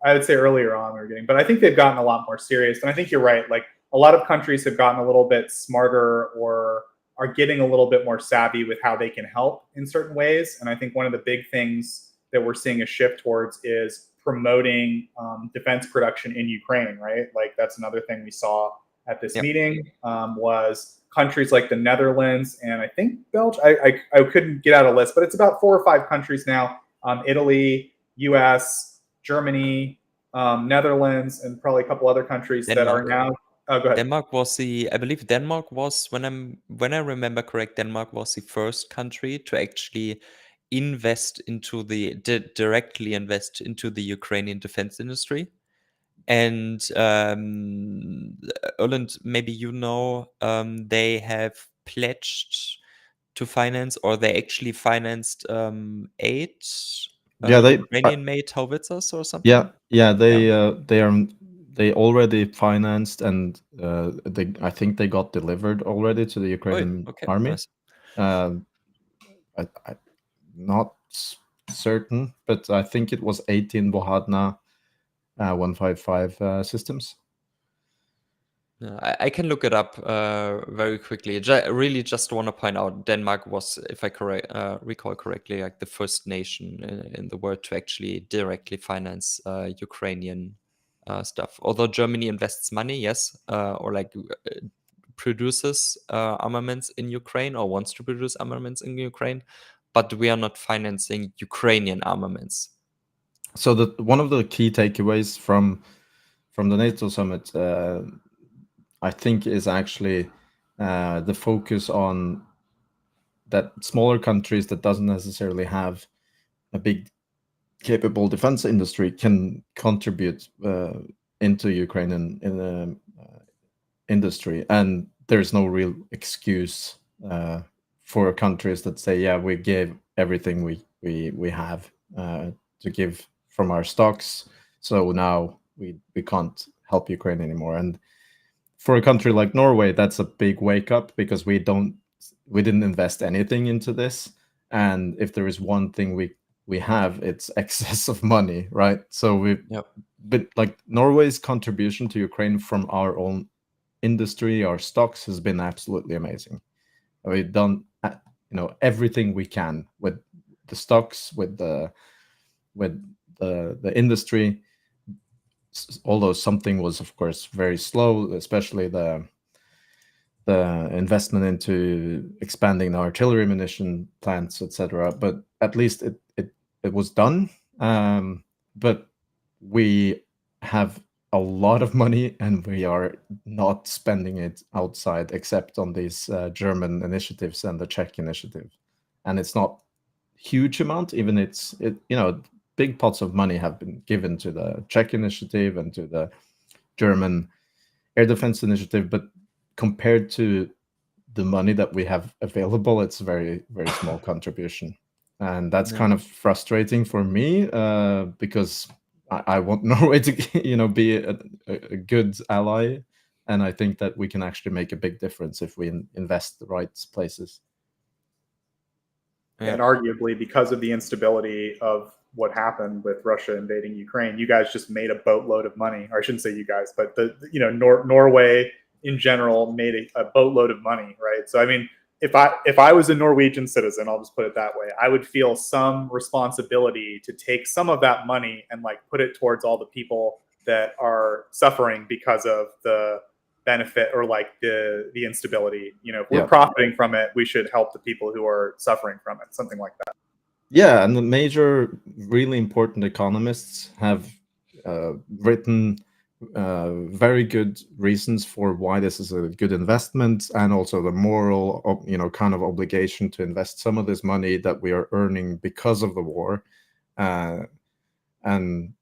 would say earlier on we were getting, but I think they've gotten a lot more serious. And I think you're right. Like a lot of countries have gotten a little bit smarter or are getting a little bit more savvy with how they can help in certain ways. And I think one of the big things that we're seeing a shift towards is promoting defense production in Ukraine, right? Like that's another thing we saw at this meeting was countries like the Netherlands and I think Belgium. I couldn't get out a list, but it's about 4 or 5 countries now. Italy, US, Germany, Netherlands, and probably a couple other countries that are now Oh, go ahead. Denmark was I believe Denmark was, when I remember correct, Denmark was the first country to actually directly invest into the Ukrainian defense industry. And Erlend, maybe they have pledged to finance, or they actually financed 8 Yeah, Ukrainian-made howitzers or something. they already financed, and I think they got delivered already to the Ukrainian Okay, army. nice. I'm not certain, but I think it was 18 Bohadna 155 systems. I can look it up very quickly. Really just want to point out Denmark was, if I recall correctly, like the first nation in the world to actually directly finance Ukrainian stuff. Although Germany invests money, yes, or like produces armaments in Ukraine, or wants to produce armaments in Ukraine, but we are not financing Ukrainian armaments. So one of the key takeaways from the NATO summit, I think, is actually the focus on that smaller countries that doesn't necessarily have a big capable defense industry can contribute into Ukrainian industry, and there's no real excuse for countries that say, yeah, we gave everything we have to give from our stocks, so now we can't help Ukraine anymore. And for a country like Norway, that's a big wake up, because we didn't invest anything into this, and if there is one thing we have, it's excess of money, right? So but like Norway's contribution to Ukraine from our own industry, our stocks, has been absolutely amazing. We've done everything we can with the stocks, with the industry, although something was of course very slow, especially the investment into expanding the artillery munition plants, etc. But at least it was done. But we have a lot of money, and we are not spending it outside, except on these German initiatives and the Czech initiative. And it's not huge amount, even big pots of money have been given to the Czech initiative and to the German air defense initiative, but compared to the money that we have available, it's very, very small contribution. And that's kind of frustrating for me, because I want Norway to be a good ally, and I think that we can actually make a big difference if we invest the right places. And arguably, because of the instability of what happened with Russia invading Ukraine, you guys just made a boatload of money. Or I shouldn't say you guys, but Norway in general made a boatload of money, right? So I mean, if I was a Norwegian citizen, I'll just put it that way, I would feel some responsibility to take some of that money and like put it towards all the people that are suffering because of the benefit, or like the instability. If we're profiting from it, we should help the people who are suffering from it, something like that. Yeah, and the major really important economists have written very good reasons for why this is a good investment, and also the moral kind of obligation to invest some of this money that we are earning because of the war. And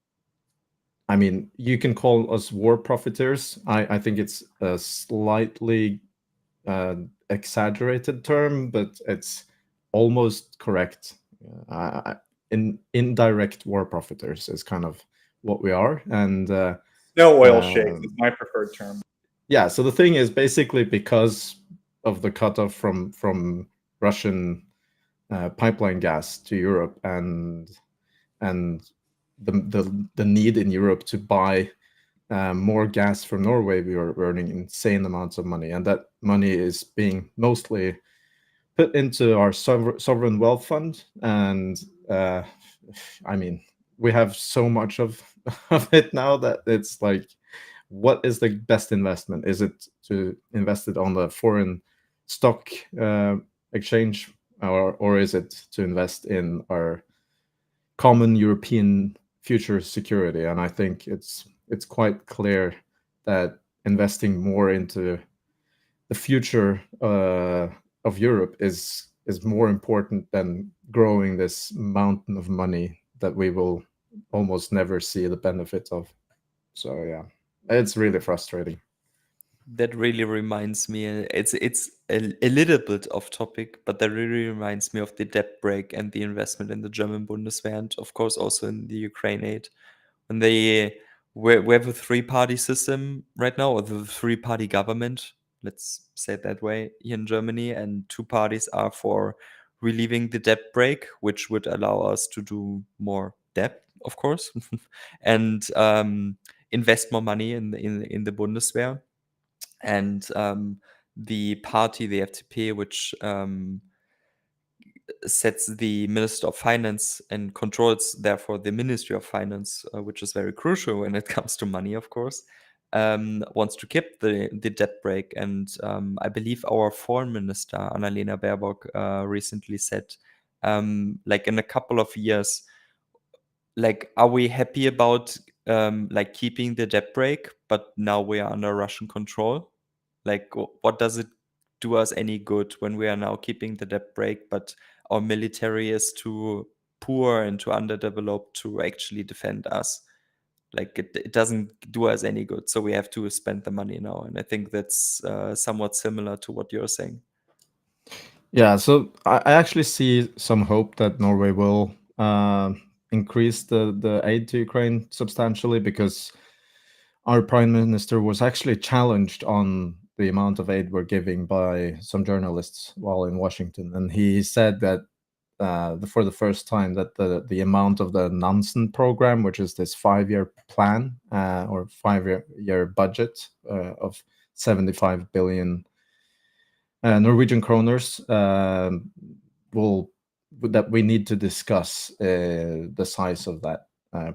I mean, you can call us war profiteers. I think it's a slightly exaggerated term, but it's almost correct. Indirect war profiteers is kind of what we are. And no oil shakes is my preferred term. Yeah, so the thing is, basically, because of the cutoff from Russian pipeline gas to Europe, and the need in Europe to buy more gas from Norway, we are earning insane amounts of money, and that money is being mostly put into our sovereign wealth fund. And I mean, we have so much of it now that it's like, what is the best investment? Is it to invest it on the foreign stock exchange, or is it to invest in our common European future security? And I think it's quite clear that investing more into the future of Europe is more important than growing this mountain of money that we will almost never see the benefits of. So yeah, it's really frustrating. That really reminds me, it's a little bit off topic, but that really reminds me of the debt break and the investment in the German Bundeswehr, and of course also in the Ukraine aid. When we have a three-party system right now, or the three-party government, let's say it that way, here in Germany, and two parties are for relieving the debt break, which would allow us to do more debt, of course, and invest more money in the Bundeswehr. And the party, the FDP, which sets the Minister of Finance and controls, therefore, the Ministry of Finance, which is very crucial when it comes to money, of course, wants to keep the debt break. And I believe our foreign minister, Annalena Baerbock, recently said, like in a couple of years, like, are we happy about like keeping the debt break, but now we are under Russian control? Like, what does it do us any good when we are now keeping the debt break, but our military is too poor and too underdeveloped to actually defend us? Like, it doesn't do us any good. So we have to spend the money now. And I think that's somewhat similar to what you're saying. Yeah, so I actually see some hope that Norway will increase the aid to Ukraine substantially, because our prime minister was actually challenged on the amount of aid we're giving by some journalists while in Washington, and he said that for the first time that the amount of the Nansen program, which is this 5-year plan or 5-year budget of 75 billion Norwegian kroners, that we need to discuss the size of that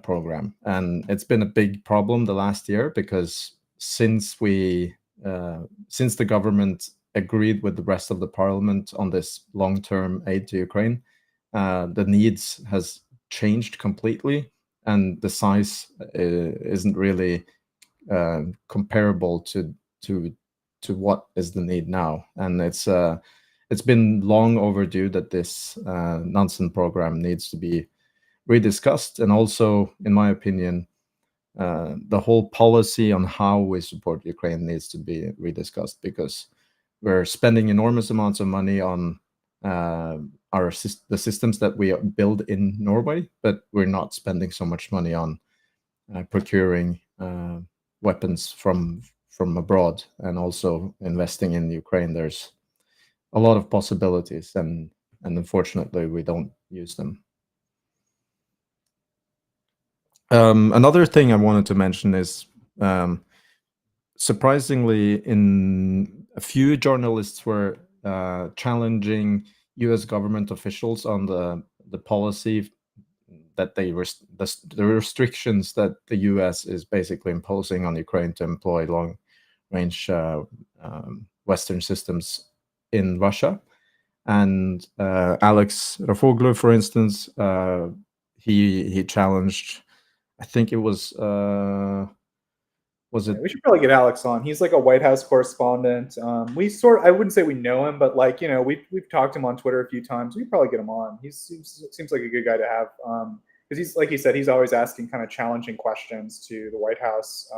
program. And it's been a big problem the last year, because since the government agreed with the rest of the parliament on this long-term aid to Ukraine, the needs has changed completely, and the size isn't really comparable to what is the need now. And it's been long overdue that this Nansen program needs to be rediscussed. And also, in my opinion, the whole policy on how we support Ukraine needs to be rediscussed, because we're spending enormous amounts of money on the systems that we build in Norway, but we're not spending so much money on procuring weapons from abroad, and also investing in Ukraine. There's a lot of possibilities, and unfortunately we don't use them. Another thing I wanted to mention is, surprisingly, a few journalists were challenging U.S. government officials on the policy that the restrictions that the U.S. is basically imposing on Ukraine to employ long-range Western systems in Russia. And Alex Rafoglu, for instance, he challenged, I think it was it? We should probably get Alex on. He's like a White House correspondent. I wouldn't say we know him, but like, we've talked to him on Twitter a few times. We could probably get him on. He seems like a good guy to have, because he's, like he said, he's always asking kind of challenging questions to the White House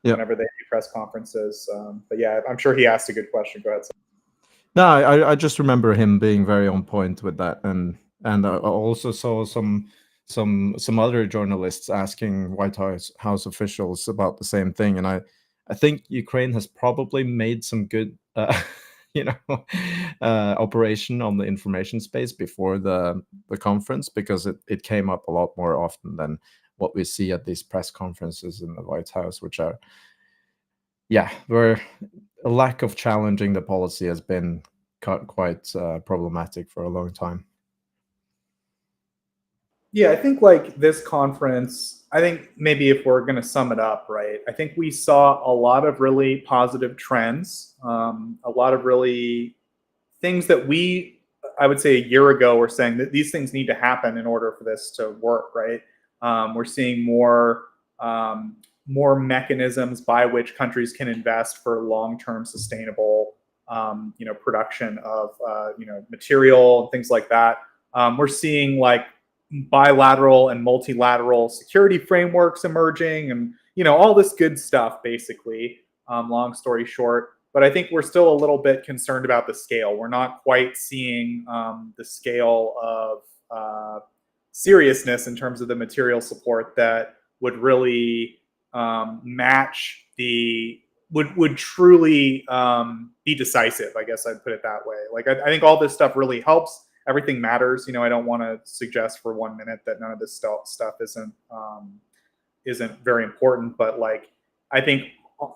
whenever they do press conferences. But yeah, I'm sure he asked a good question. Go ahead. No, I just remember him being very on point with that, and I also saw some other journalists asking White House officials about the same thing. And I think Ukraine has probably made some good operation on the information space before the conference, because it came up a lot more often than what we see at these press conferences in the White House, which are, where a lack of challenging the policy has been quite problematic for a long time. Yeah, I think like this conference, I think maybe if we're going to sum it up, right, I think we saw a lot of really positive trends, a lot of really things that I would say a year ago, were saying that these things need to happen in order for this to work, right? We're seeing more more mechanisms by which countries can invest for long-term sustainable, production of, material and things like that. We're seeing like bilateral and multilateral security frameworks emerging, and all this good stuff. Basically, long story short. But I think we're still a little bit concerned about the scale. We're not quite seeing the scale of seriousness in terms of the material support that would really match would truly be decisive. I guess I'd put it that way. Like I think all this stuff really helps. Everything matters. I don't want to suggest for 1 minute that none of this stuff isn't very important. But like I think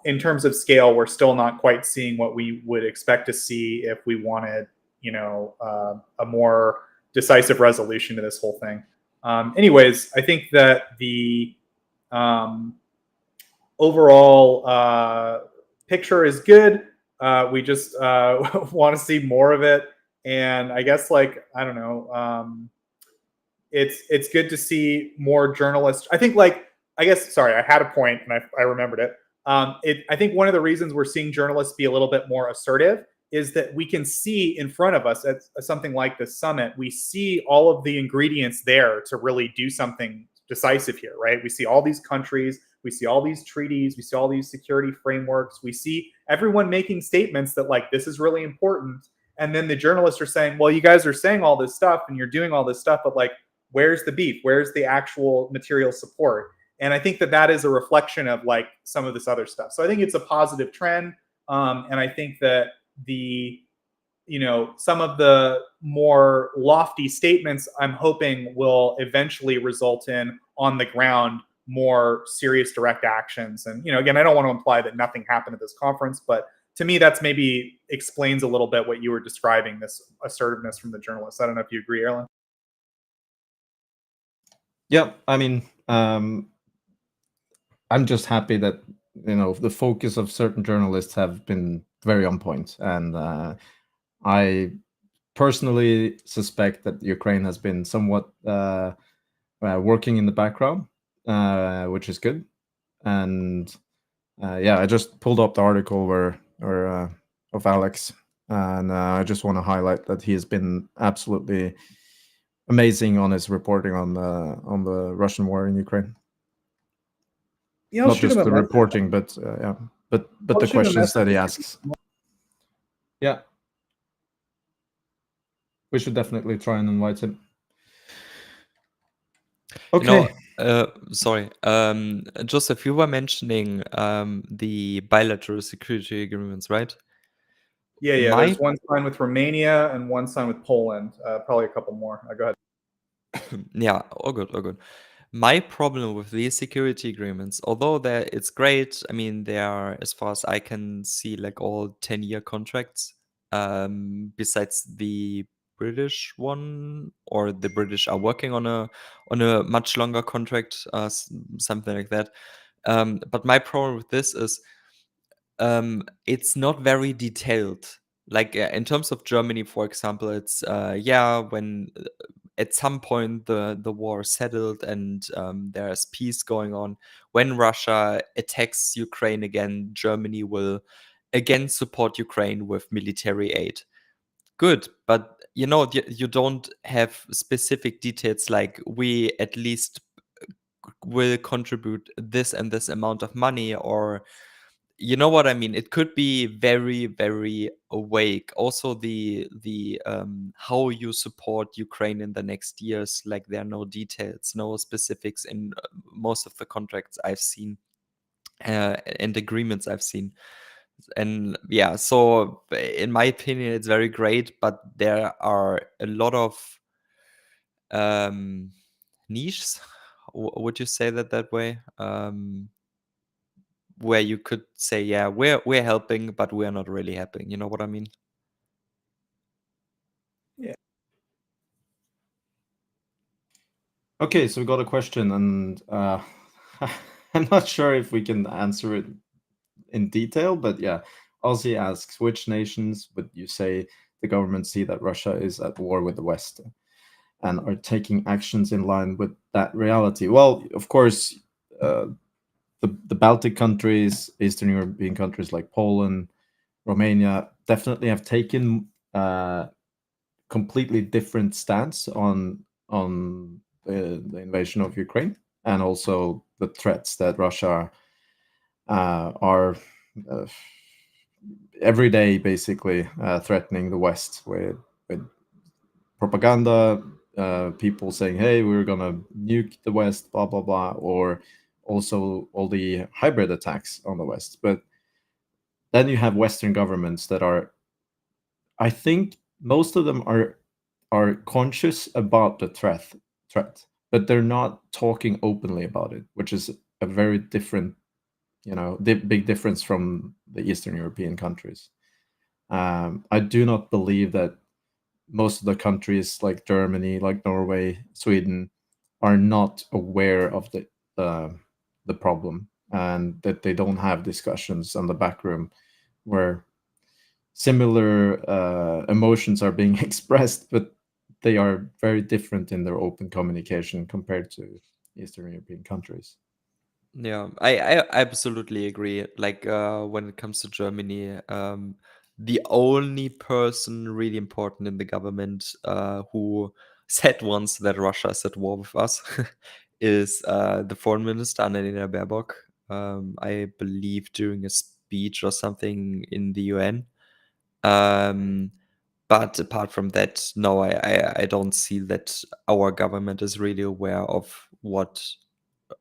in terms of scale, we're still not quite seeing what we would expect to see if we wanted, a more decisive resolution to this whole thing. Anyways, I think that the overall picture is good. We just want to see more of it. And I guess, like, I don't know, it's good to see more journalists. I think, sorry, I had a point and I remembered it. I think one of the reasons we're seeing journalists be a little bit more assertive is that we can see in front of us at something like this summit, we see all of the ingredients there to really do something decisive here, right? We see all these countries, we see all these treaties, we see all these security frameworks, we see everyone making statements that like, this is really important. And then the journalists are saying, well, you guys are saying all this stuff and you're doing all this stuff, but like, where's the beef? Where's the actual material support? And I think that is a reflection of like some of this other stuff. So I think it's a positive trend. And I think that some of the more lofty statements I'm hoping will eventually result in on the ground more serious direct actions. And, again, I don't want to imply that nothing happened at this conference, but to me, that's maybe explains a little bit what you were describing, this assertiveness from the journalists. I don't know if you agree, Erlend. Yeah, I mean, I'm just happy that the focus of certain journalists have been very on point, and I personally suspect that Ukraine has been somewhat working in the background, which is good. And I just pulled up the article of Alex, and I just want to highlight that he has been absolutely amazing on his reporting on the Russian war in Ukraine. Yeah, not just the reporting, but the questions that he asks. Yeah, we should definitely try and invite him. Okay. Sorry, Joseph, you were mentioning the bilateral security agreements, right? Yeah. There's one signed with Romania and one signed with Poland. Probably a couple more. Go ahead. Yeah, all good. My problem with these security agreements, although it's great, I mean, they are, as far as I can see, like all 10-year contracts, besides the British one, or the British are working on a much longer contract, something like that. But my problem with this is it's not very detailed. Like in terms of Germany, for example, it's when at some point the war is settled and there's peace going on. When Russia attacks Ukraine again, Germany will again support Ukraine with military aid. Good, but you don't have specific details like we at least will contribute this and this amount of money, or you know what I mean? It could be very, very awake. Also, the how you support Ukraine in the next years, like there are no details, no specifics in most of the contracts I've seen and agreements I've seen. And yeah, so in my opinion, it's very great, but there are a lot of niches. Would you say that way? Where you could say, yeah, we're helping, but we're not really helping. You know what I mean? Yeah. Okay, so we got a question, and I'm not sure if we can answer it in detail, but yeah, Ozzy asks, which nations would you say the government see that Russia is at war with the West and are taking actions in line with that reality? Well, of course, the Baltic countries, Eastern European countries like Poland, Romania, definitely have taken completely different stance on the invasion of Ukraine, and also the threats that Russia are every day basically threatening the West with propaganda, people saying, hey, we're gonna nuke the West, blah blah blah, or also all the hybrid attacks on the West. But then you have Western governments that are, I think most of them are conscious about the threat, but they're not talking openly about it, which is a very different, big difference from the Eastern European countries. I do not believe that most of the countries like Germany, like Norway, Sweden, are not aware of the problem, and that they don't have discussions on the back room where similar emotions are being expressed, but they are very different in their open communication compared to Eastern European countries. Yeah, I absolutely agree. Like when it comes to Germany, the only person really important in the government who said once that Russia is at war with us is the foreign minister Annalena Baerbock. I believe during a speech or something in the UN. But apart from that, no, I don't see that our government is really aware of what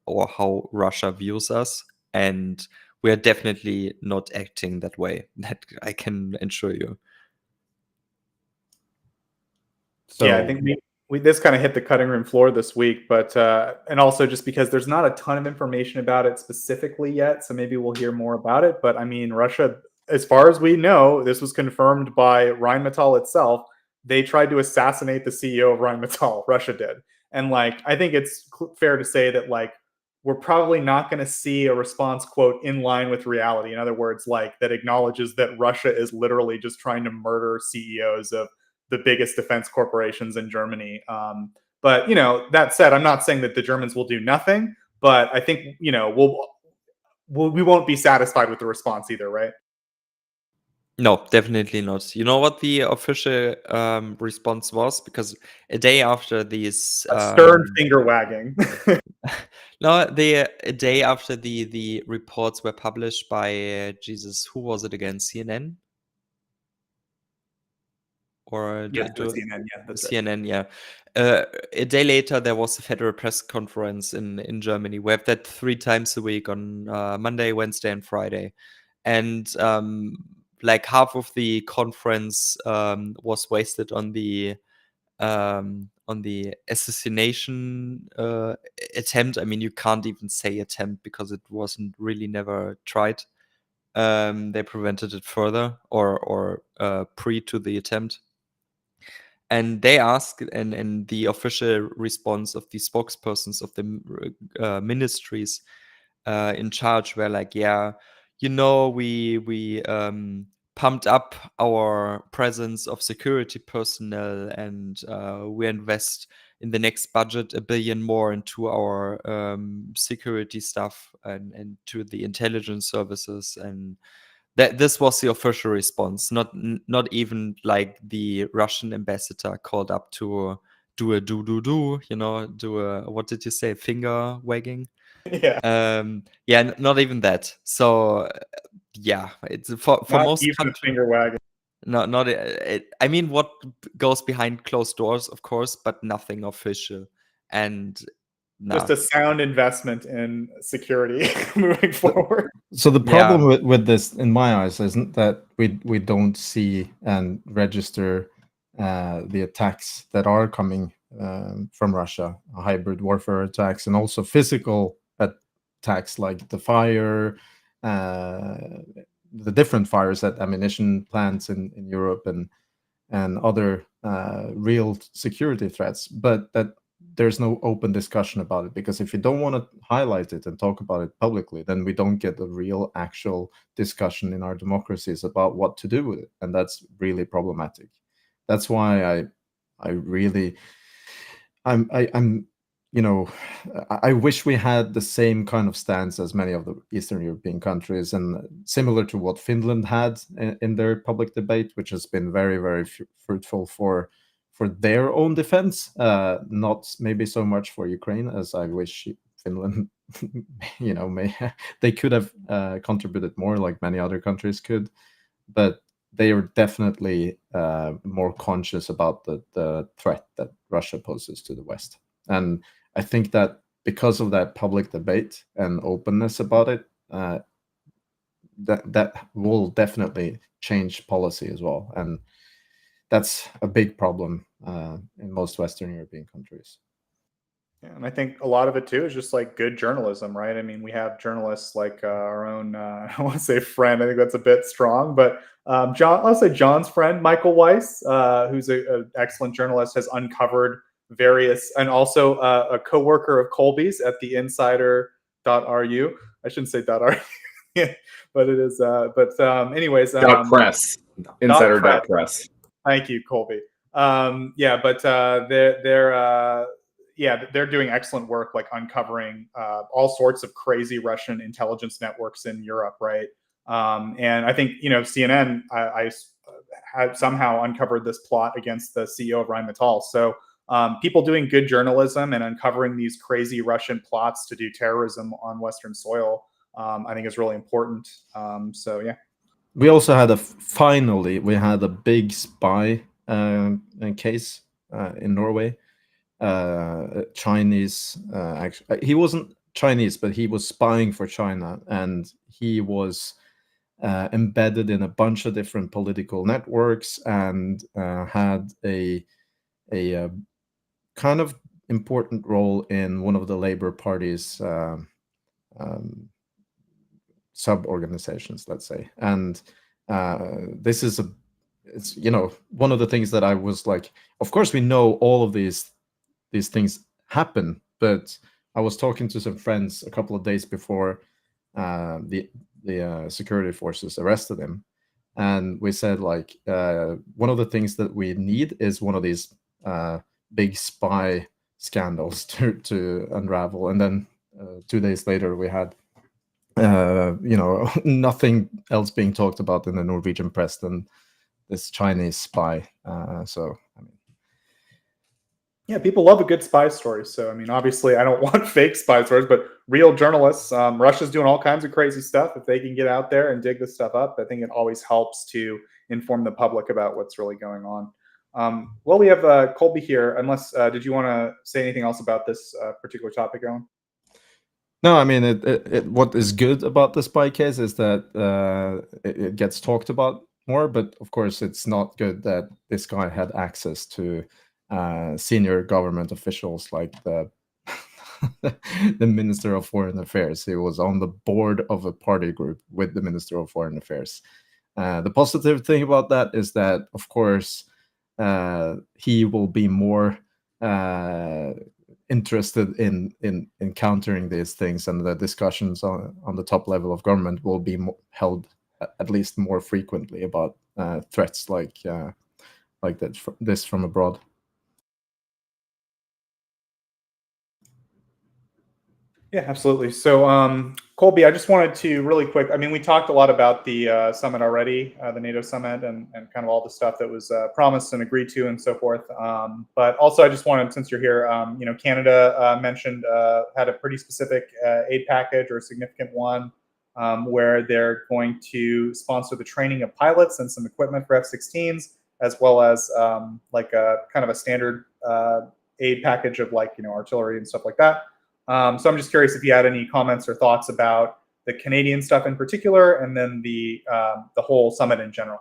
or how Russia views us, and we are definitely not acting that way. That I can assure you. So Yeah, I think we this kind of hit the cutting room floor this week, but and also just because there's not a ton of information about it specifically yet, so maybe we'll hear more about it. But I mean, Russia, as far as we know, this was confirmed by Rheinmetall itself. They tried to assassinate the CEO of Rheinmetall. Russia did, and like I think it's fair to say that like we're probably not going to see a response quote in line with reality. In other words, like that acknowledges that Russia is literally just trying to murder CEOs of the biggest defense corporations in Germany. But that said, I'm not saying that the Germans will do nothing, but I think we won't be satisfied with the response either, right? No, definitely not. You know what the official response was? Because a day after these, A stern finger wagging. no, a day after the reports were published by Jesus, who was it again? CNN or Yes, CNN. Yeah, that's right. CNN, yeah. A day later, there was a federal press conference in Germany. We have that 3 times a week on Monday, Wednesday, and Friday, and like half of the conference was wasted on the assassination attempt. I mean, you can't even say attempt because it wasn't really never tried. They prevented it further or pre to the attempt. And they asked, and the official response of the spokespersons of the ministries in charge were like, yeah, we pumped up our presence of security personnel, and we invest in the next budget 1 billion more into our security stuff and to the intelligence services, and that this was the official response. Not even like the Russian ambassador called up to do a do a, what did you say, finger wagging? Yeah, Yeah, not even that. So yeah, it's for not most even a countries. finger wagging. Not I mean, what goes behind closed doors, of course, but nothing official. And Just a sound investment in security moving forward. So the Yeah. problem with this, in my eyes, isn't that we don't see and register the attacks that are coming from Russia, hybrid warfare attacks, and also physical attacks like the fire, the different fires at ammunition plants in Europe and other real security threats, but that there's no open discussion about it, because if you don't want to highlight it and talk about it publicly, then we don't get a real actual discussion in our democracies about what to do with it, and that's really problematic. That's why I'm you know, I wish we had the same kind of stance as many of the Eastern European countries, and similar to what Finland had in their public debate, which has been very, very fruitful for their own defense, not maybe so much for Ukraine, as I wish Finland, they could have contributed more, like many other countries could, but they are definitely more conscious about the threat that Russia poses to the West. And I think that because of that public debate and openness about it, that will definitely change policy as well. And that's a big problem in most Western European countries. Yeah, and I think a lot of it too is just like good journalism, right? I mean, we have journalists like our own, I want to say friend, I think that's a bit strong, but I'll say John's friend, Michael Weiss, who's an excellent journalist, has uncovered various, and also a co-worker of Colby's at the insider.ru. I shouldn't say .ru, yeah, but it is, anyways. .press, insider.press. Thank you, Colby. Yeah, but they're doing excellent work, like uncovering all sorts of crazy Russian intelligence networks in Europe, right? And I think CNN I had somehow uncovered this plot against the CEO of Rheinmetall. So people doing good journalism and uncovering these crazy Russian plots to do terrorism on Western soil, I think is really important. So yeah. We also had finally a big spy case in Norway. Chinese, actually, he wasn't Chinese, but he was spying for China, and he was embedded in a bunch of different political networks, and had a kind of important role in one of the Labour Party's sub-organizations, let's say. And this is it's one of the things that I was like, of course we know all of these things happen, but I was talking to some friends a couple of days before the security forces arrested him, and we said, like, one of the things that we need is one of these big spy scandals to unravel. And then 2 days later we had nothing else being talked about in the Norwegian press than this Chinese spy. So I mean, yeah, people love a good spy story. So I mean, obviously I don't want fake spy stories, but real journalists. Russia's doing all kinds of crazy stuff. If they can get out there and dig this stuff up, I think it always helps to inform the public about what's really going on. Well, we have Colby here. Unless did you want to say anything else about this particular topic, Erlend? No, I mean, what is good about the spy case is that it gets talked about more, but of course it's not good that this guy had access to senior government officials, like the Minister of Foreign Affairs. He was on the board of a party group with the Minister of Foreign Affairs. The positive thing about that is that, of course, he will be more interested in countering these things, and the discussions on the top level of government will be held at least more frequently about threats like this from abroad. Yeah, absolutely. So, Colby, I just wanted to really quick. I mean, we talked a lot about the summit already, the NATO summit, and kind of all the stuff that was promised and agreed to, and so forth. But also, I just wanted, since you're here, Canada mentioned had a pretty specific aid package, or a significant one, where they're going to sponsor the training of pilots and some equipment for F-16s, as well as like a kind of a standard aid package of artillery and stuff like that. So I'm just curious if you had any comments or thoughts about the Canadian stuff in particular, and then the whole summit in general.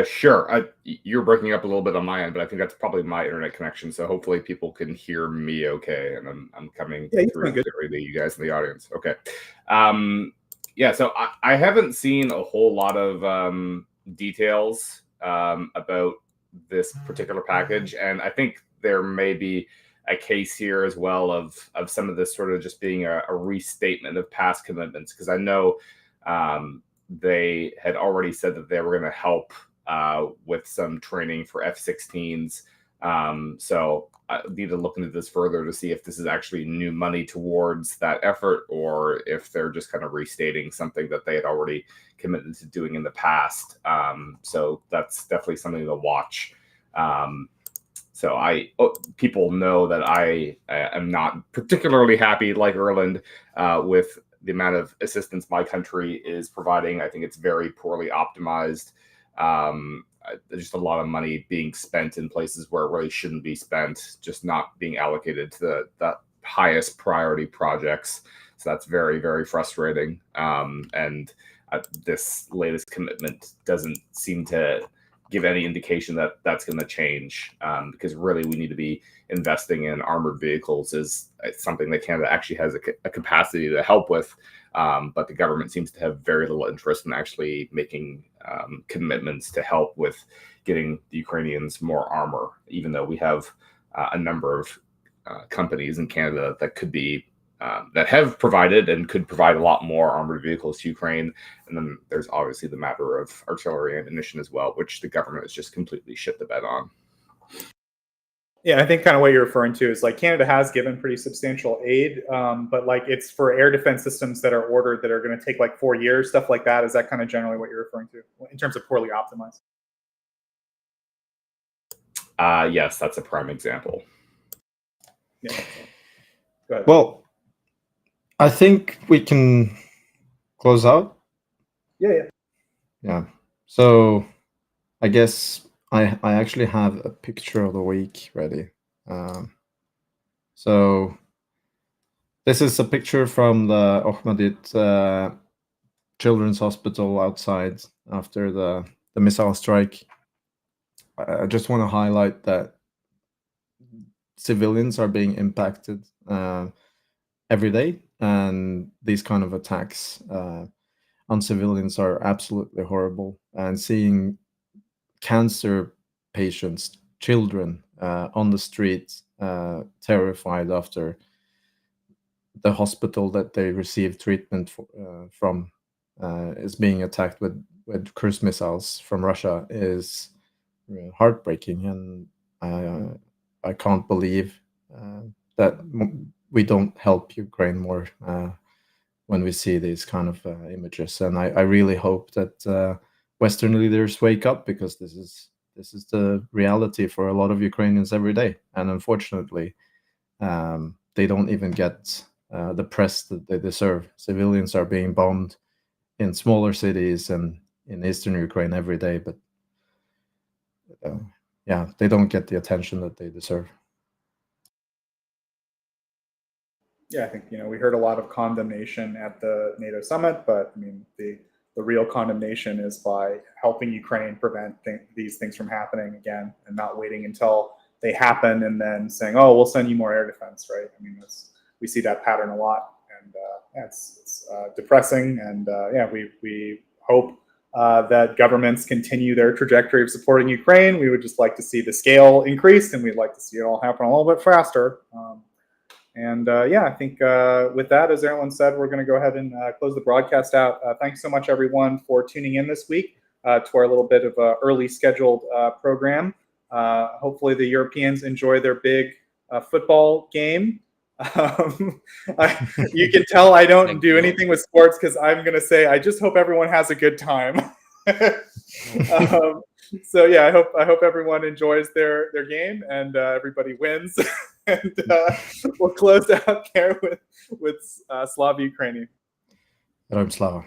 Sure. You're breaking up a little bit on my end, but I think that's probably my internet connection. So hopefully people can hear me okay, and I'm coming through clearly, you guys in the audience. Okay. Yeah. So I haven't seen a whole lot of details about this particular package, and I think there may be a case here as well of some of this sort of just being a restatement of past commitments, because I know they had already said that they were going to help with some training for F-16s. So I need to look into this further to see if this is actually new money towards that effort, or if they're just kind of restating something that they had already committed to doing in the past. So that's definitely something to watch. So people know that I am not particularly happy, like Erlend, with the amount of assistance my country is providing. I think it's very poorly optimized. There's just a lot of money being spent in places where it really shouldn't be spent, just not being allocated to the highest priority projects. So that's very, very frustrating. And this latest commitment doesn't seem to give any indication that that's going to change, because really we need to be investing in armored vehicles is something that Canada actually has a capacity to help with. But the government seems to have very little interest in actually making commitments to help with getting the Ukrainians more armor, even though we have a number of companies in Canada that could be that have provided and could provide a lot more armored vehicles to Ukraine. And then there's obviously the matter of artillery and ammunition as well, which the government has just completely shit the bed on. Yeah, I think kind of what you're referring to is like Canada has given pretty substantial aid, but like it's for air defense systems that are ordered that are going to take like 4 years, stuff like that. Is that kind of generally what you're referring to in terms of poorly optimized? Yes, that's a prime example. Yeah. Go ahead. Well, I think we can close out. Yeah. So I guess I actually have a picture of the week ready. So this is a picture from the Ohmedit Children's Hospital outside after the missile strike. I just want to highlight that civilians are being impacted every day, and these kind of attacks on civilians are absolutely horrible. And seeing cancer patients, children on the street, terrified after the hospital that they receive treatment from is being attacked with cruise missiles from Russia is heartbreaking. And I can't believe that we don't help Ukraine more when we see these kind of images. And I really hope that Western leaders wake up, because this is the reality for a lot of Ukrainians every day. And unfortunately, they don't even get the press that they deserve. Civilians are being bombed in smaller cities and in eastern Ukraine every day, but yeah, they don't get the attention that they deserve. Yeah, I think we heard a lot of condemnation at the NATO summit, but I mean the real condemnation is by helping Ukraine prevent these things from happening again, and not waiting until they happen and then saying, "Oh, we'll send you more air defense." Right? I mean, we see that pattern a lot, and it's depressing. And yeah, we hope that governments continue their trajectory of supporting Ukraine. We would just like to see the scale increased, and we'd like to see it all happen a little bit faster. Yeah, I think with that, as Erlend said, we're going to go ahead and close the broadcast out. Thanks so much, everyone, for tuning in this week to our little bit of an early scheduled program. Hopefully the Europeans enjoy their big football game. You can tell I don't do anything with sports, because I'm going to say I just hope everyone has a good time. So yeah, I hope everyone enjoys their game and everybody wins. And we'll close out there with Slava Ukraini. Slava.